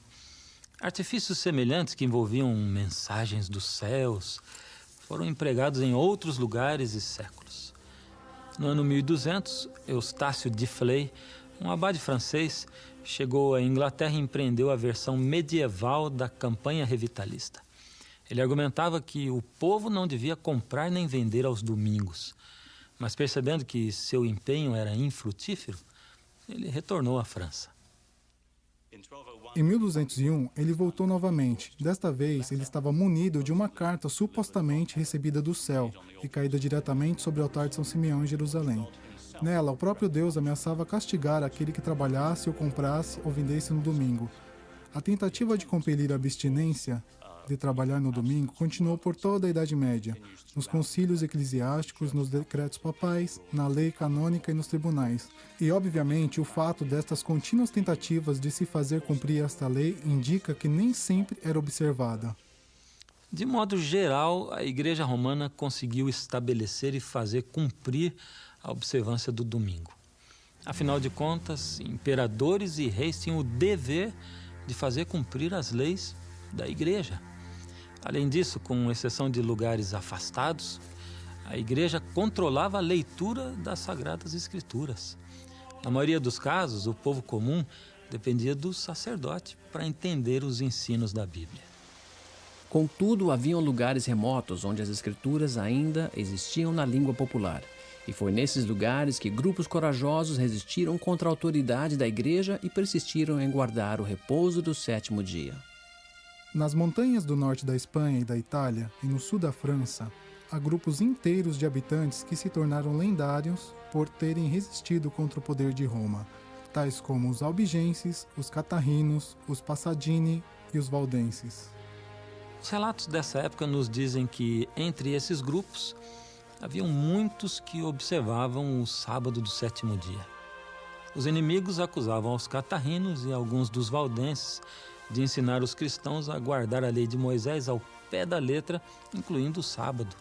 Artifícios semelhantes que envolviam mensagens dos céus foram empregados em outros lugares e séculos. No ano 1200, Eustácio de Fley, um abade francês, chegou à Inglaterra e empreendeu a versão medieval da campanha revitalista. Ele argumentava que o povo não devia comprar nem vender aos domingos, mas percebendo que seu empenho era infrutífero, ele retornou à França. Em 1201, ele voltou novamente. Desta vez, ele estava munido de uma carta supostamente recebida do céu e caída diretamente sobre o altar de São Simeão em Jerusalém. Nela, o próprio Deus ameaçava castigar aquele que trabalhasse ou comprasse ou vendesse no domingo. A tentativa de compelir a abstinência de trabalhar no domingo continuou por toda a Idade Média, nos concílios eclesiásticos, nos decretos papais, na lei canônica e nos tribunais. E, obviamente, o fato destas contínuas tentativas de se fazer cumprir esta lei indica que nem sempre era observada. De modo geral, a Igreja Romana conseguiu estabelecer e fazer cumprir a observância do domingo. Afinal de contas, imperadores e reis tinham o dever de fazer cumprir as leis da Igreja. Além disso, com exceção de lugares afastados, a Igreja controlava a leitura das Sagradas Escrituras. Na maioria dos casos, o povo comum dependia do sacerdote para entender os ensinos da Bíblia. Contudo, haviam lugares remotos onde as Escrituras ainda existiam na língua popular. E foi nesses lugares que grupos corajosos resistiram contra a autoridade da Igreja e persistiram em guardar o repouso do 7º dia. Nas montanhas do norte da Espanha e da Itália e no sul da França, há grupos inteiros de habitantes que se tornaram lendários por terem resistido contra o poder de Roma, tais como os albigenses, os catarrinos, os passadini e os valdenses. Os relatos dessa época nos dizem que, entre esses grupos, haviam muitos que observavam o sábado do 7º dia. Os inimigos acusavam os catarrinos e alguns dos valdenses de ensinar os cristãos a guardar a lei de Moisés ao pé da letra, incluindo o sábado.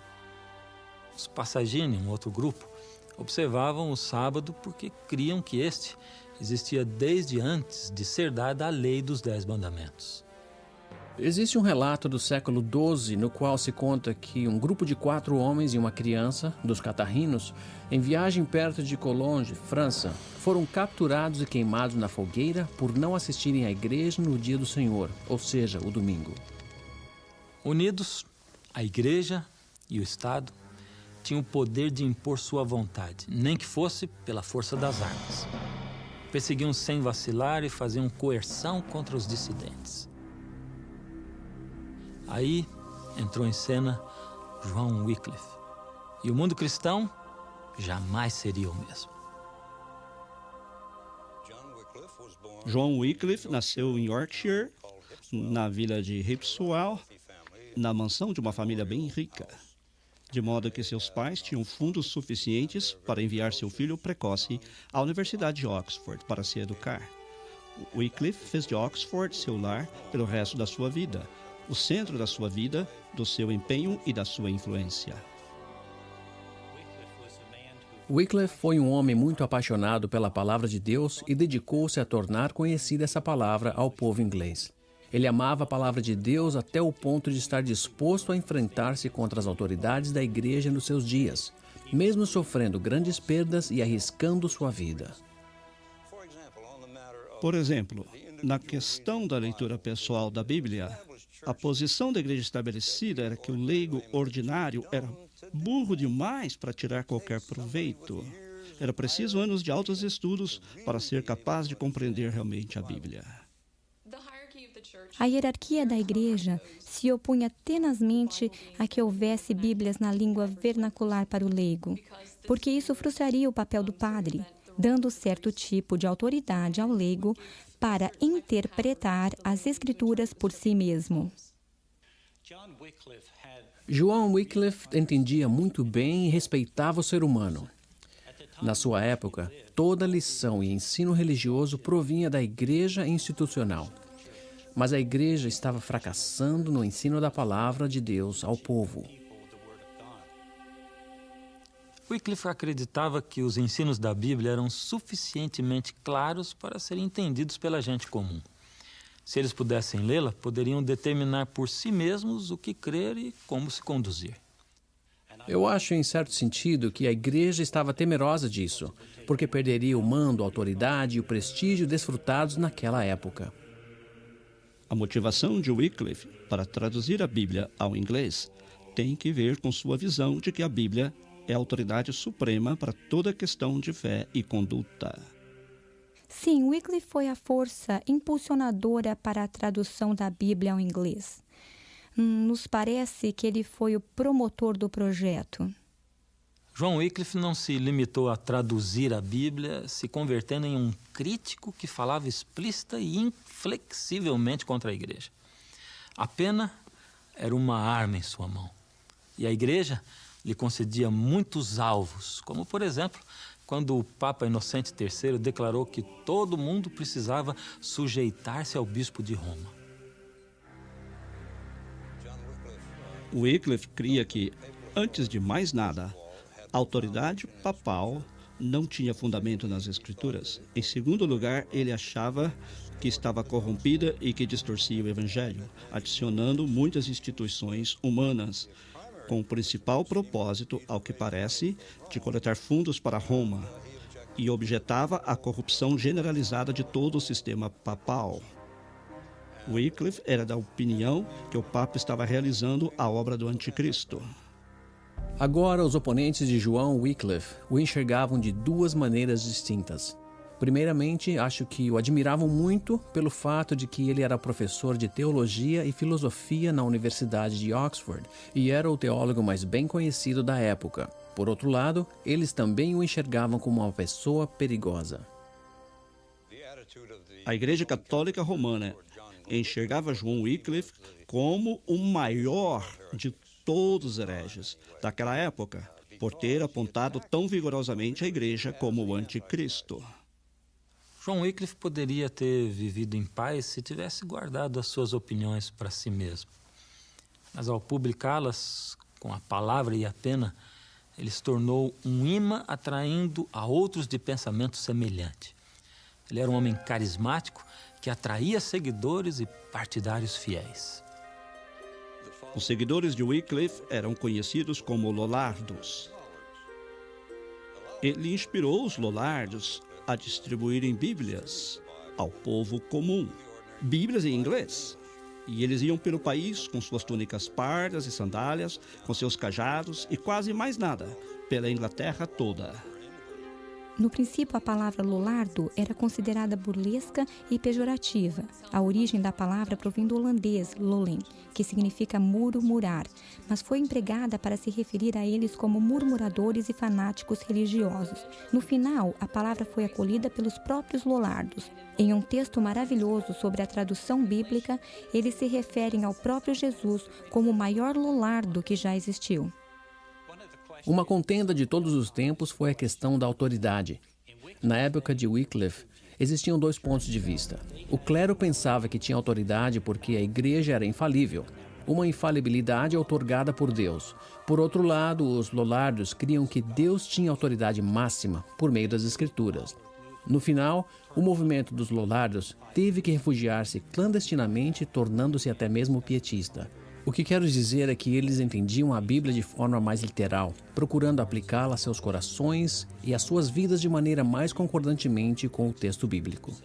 Os Passagini, um outro grupo, observavam o sábado porque criam que este existia desde antes de ser dada a lei dos 10 mandamentos. Existe um relato do século XII no qual se conta que um grupo de 4 homens e uma criança, dos catarrinos, em viagem perto de Collonges, França, foram capturados e queimados na fogueira por não assistirem à igreja no dia do Senhor, ou seja, o domingo. Unidos, a igreja e o Estado tinham o poder de impor sua vontade, nem que fosse pela força das armas. Perseguiam sem vacilar e faziam coerção contra os dissidentes. Aí entrou em cena João Wycliffe. E o mundo cristão jamais seria o mesmo. João Wycliffe nasceu em Yorkshire, na vila de Hipswell, na mansão de uma família bem rica, de modo que seus pais tinham fundos suficientes para enviar seu filho precoce à Universidade de Oxford para se educar. Wycliffe fez de Oxford seu lar pelo resto da sua vida, o centro da sua vida, do seu empenho e da sua influência. Wycliffe foi um homem muito apaixonado pela palavra de Deus e dedicou-se a tornar conhecida essa palavra ao povo inglês. Ele amava a palavra de Deus até o ponto de estar disposto a enfrentar-se contra as autoridades da igreja nos seus dias, mesmo sofrendo grandes perdas e arriscando sua vida. Por exemplo, na questão da leitura pessoal da Bíblia, a posição da igreja estabelecida era que o leigo ordinário era burro demais para tirar qualquer proveito. Era preciso anos de altos estudos para ser capaz de compreender realmente a Bíblia. A hierarquia da igreja se opunha tenazmente a que houvesse Bíblias na língua vernacular para o leigo, porque isso frustraria o papel do padre, dando certo tipo de autoridade ao leigo para interpretar as Escrituras por si mesmo. João Wycliffe entendia muito bem e respeitava o ser humano. Na sua época, toda lição e ensino religioso provinha da igreja institucional. Mas a igreja estava fracassando no ensino da palavra de Deus ao povo. Wycliffe acreditava que os ensinos da Bíblia eram suficientemente claros para serem entendidos pela gente comum. Se eles pudessem lê-la, poderiam determinar por si mesmos o que crer e como se conduzir. Eu acho, em certo sentido, que a igreja estava temerosa disso, porque perderia o mando, a autoridade e o prestígio desfrutados naquela época. A motivação de Wycliffe para traduzir a Bíblia ao inglês tem que ver com sua visão de que a Bíblia é a autoridade suprema para toda questão de fé e conduta. Sim, Wycliffe foi a força impulsionadora para a tradução da Bíblia ao inglês. Nos parece que ele foi o promotor do projeto. João Wycliffe não se limitou a traduzir a Bíblia, se convertendo em um crítico que falava explícita e inflexivelmente contra a igreja. A pena era uma arma em sua mão. E a igreja lhe concedia muitos alvos, como, por exemplo, quando o Papa Inocente III declarou que todo mundo precisava sujeitar-se ao bispo de Roma. Wycliffe cria que, antes de mais nada, a autoridade papal não tinha fundamento nas Escrituras. Em segundo lugar, ele achava que estava corrompida e que distorcia o Evangelho, adicionando muitas instituições humanas, com o principal propósito, ao que parece, de coletar fundos para Roma, e objetava a corrupção generalizada de todo o sistema papal. Wycliffe era da opinião que o Papa estava realizando a obra do Anticristo. Agora, os oponentes de João Wycliffe o enxergavam de duas maneiras distintas. Primeiramente, acho que o admiravam muito pelo fato de que ele era professor de teologia e filosofia na Universidade de Oxford e era o teólogo mais bem conhecido da época. Por outro lado, eles também o enxergavam como uma pessoa perigosa. A Igreja Católica Romana enxergava João Wycliffe como o maior de todos os hereges daquela época, por ter apontado tão vigorosamente a Igreja como o Anticristo. João Wycliffe poderia ter vivido em paz se tivesse guardado as suas opiniões para si mesmo. Mas ao publicá-las com a palavra e a pena, ele se tornou um imã atraindo a outros de pensamento semelhante. Ele era um homem carismático que atraía seguidores e partidários fiéis. Os seguidores de Wycliffe eram conhecidos como Lollardos. Ele inspirou os Lollardos a distribuírem Bíblias ao povo comum, Bíblias em inglês. E eles iam pelo país com suas túnicas pardas e sandálias, com seus cajados e quase mais nada, pela Inglaterra toda. No princípio, a palavra Lollardo era considerada burlesca e pejorativa. A origem da palavra provém do holandês lollen, que significa murmurar, mas foi empregada para se referir a eles como murmuradores e fanáticos religiosos. No final, a palavra foi acolhida pelos próprios Lollardos. Em um texto maravilhoso sobre a tradução bíblica, eles se referem ao próprio Jesus como o maior Lollardo que já existiu. Uma contenda de todos os tempos foi a questão da autoridade. Na época de Wycliffe, existiam dois pontos de vista. O clero pensava que tinha autoridade porque a igreja era infalível, uma infalibilidade outorgada por Deus. Por outro lado, os Lollardos criam que Deus tinha autoridade máxima por meio das Escrituras. No final, o movimento dos Lollardos teve que refugiar-se clandestinamente, tornando-se até mesmo pietista. O que quero dizer é que eles entendiam a Bíblia de forma mais literal, procurando aplicá-la a seus corações e às suas vidas de maneira mais concordantemente com o texto bíblico.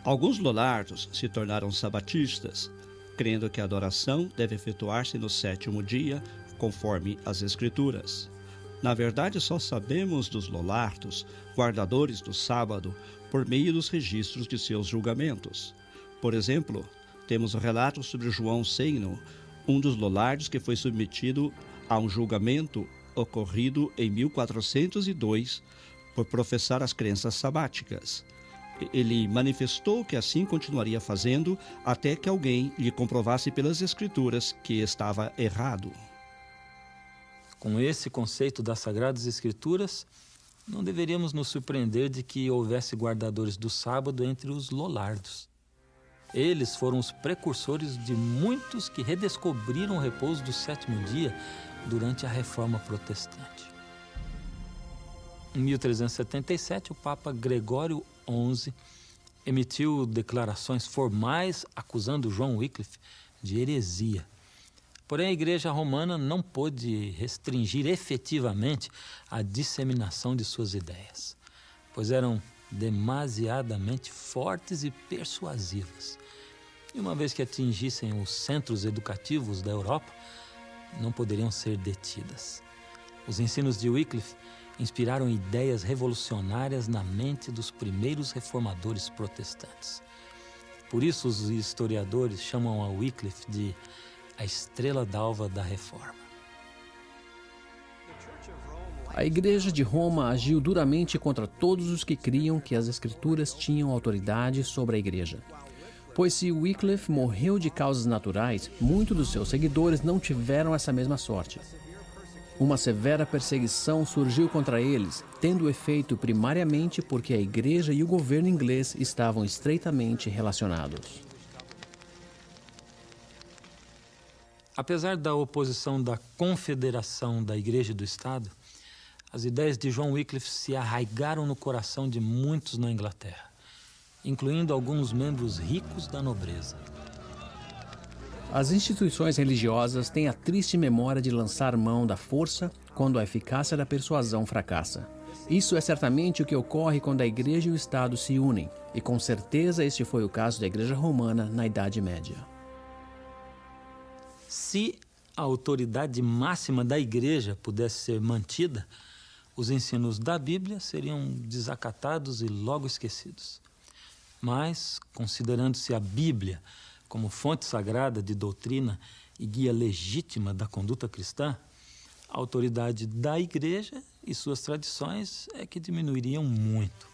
Alguns lollardos se tornaram sabatistas, crendo que a adoração deve efetuar-se no 7º dia, conforme as Escrituras. Na verdade, só sabemos dos lollardos, guardadores do sábado, por meio dos registros de seus julgamentos. Por exemplo, temos o relato sobre João Seino, um dos lollardos que foi submetido a um julgamento ocorrido em 1402 por professar as crenças sabáticas. Ele manifestou que assim continuaria fazendo até que alguém lhe comprovasse pelas Escrituras que estava errado. Com esse conceito das Sagradas Escrituras, não deveríamos nos surpreender de que houvesse guardadores do sábado entre os lollardos. Eles foram os precursores de muitos que redescobriram o repouso do 7º dia durante a Reforma Protestante. Em 1377, o Papa Gregório XI emitiu declarações formais acusando John Wycliffe de heresia. Porém, a Igreja Romana não pôde restringir efetivamente a disseminação de suas ideias, pois eram demasiadamente fortes e persuasivas. E uma vez que atingissem os centros educativos da Europa, não poderiam ser detidas. Os ensinos de Wycliffe inspiraram ideias revolucionárias na mente dos primeiros reformadores protestantes. Por isso, os historiadores chamam a Wycliffe de a estrela d'alva da Reforma. A Igreja de Roma agiu duramente contra todos os que criam que as Escrituras tinham autoridade sobre a Igreja. Pois se Wycliffe morreu de causas naturais, muitos dos seus seguidores não tiveram essa mesma sorte. Uma severa perseguição surgiu contra eles, tendo efeito primariamente porque a Igreja e o governo inglês estavam estreitamente relacionados. Apesar da oposição da Confederação da Igreja e do Estado, as ideias de John Wycliffe se arraigaram no coração de muitos na Inglaterra, incluindo alguns membros ricos da nobreza. As instituições religiosas têm a triste memória de lançar mão da força quando a eficácia da persuasão fracassa. Isso é certamente o que ocorre quando a Igreja e o Estado se unem, e com certeza este foi o caso da Igreja Romana na Idade Média. Se a autoridade máxima da Igreja pudesse ser mantida, os ensinos da Bíblia seriam desacatados e logo esquecidos. Mas, considerando-se a Bíblia como fonte sagrada de doutrina e guia legítima da conduta cristã, a autoridade da Igreja e suas tradições é que diminuiriam muito.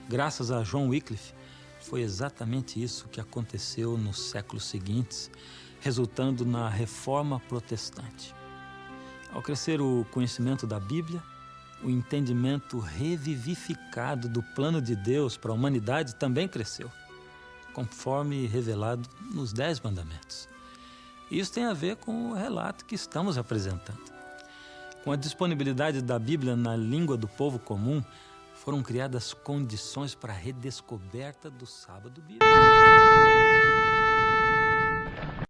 Graças a John Wycliffe, foi exatamente isso que aconteceu nos séculos seguintes, resultando na Reforma Protestante. Ao crescer o conhecimento da Bíblia, o entendimento revivificado do plano de Deus para a humanidade também cresceu, conforme revelado nos 10 Mandamentos. Isso tem a ver com o relato que estamos apresentando. Com a disponibilidade da Bíblia na língua do povo comum, foram criadas condições para a redescoberta do sábado bíblico.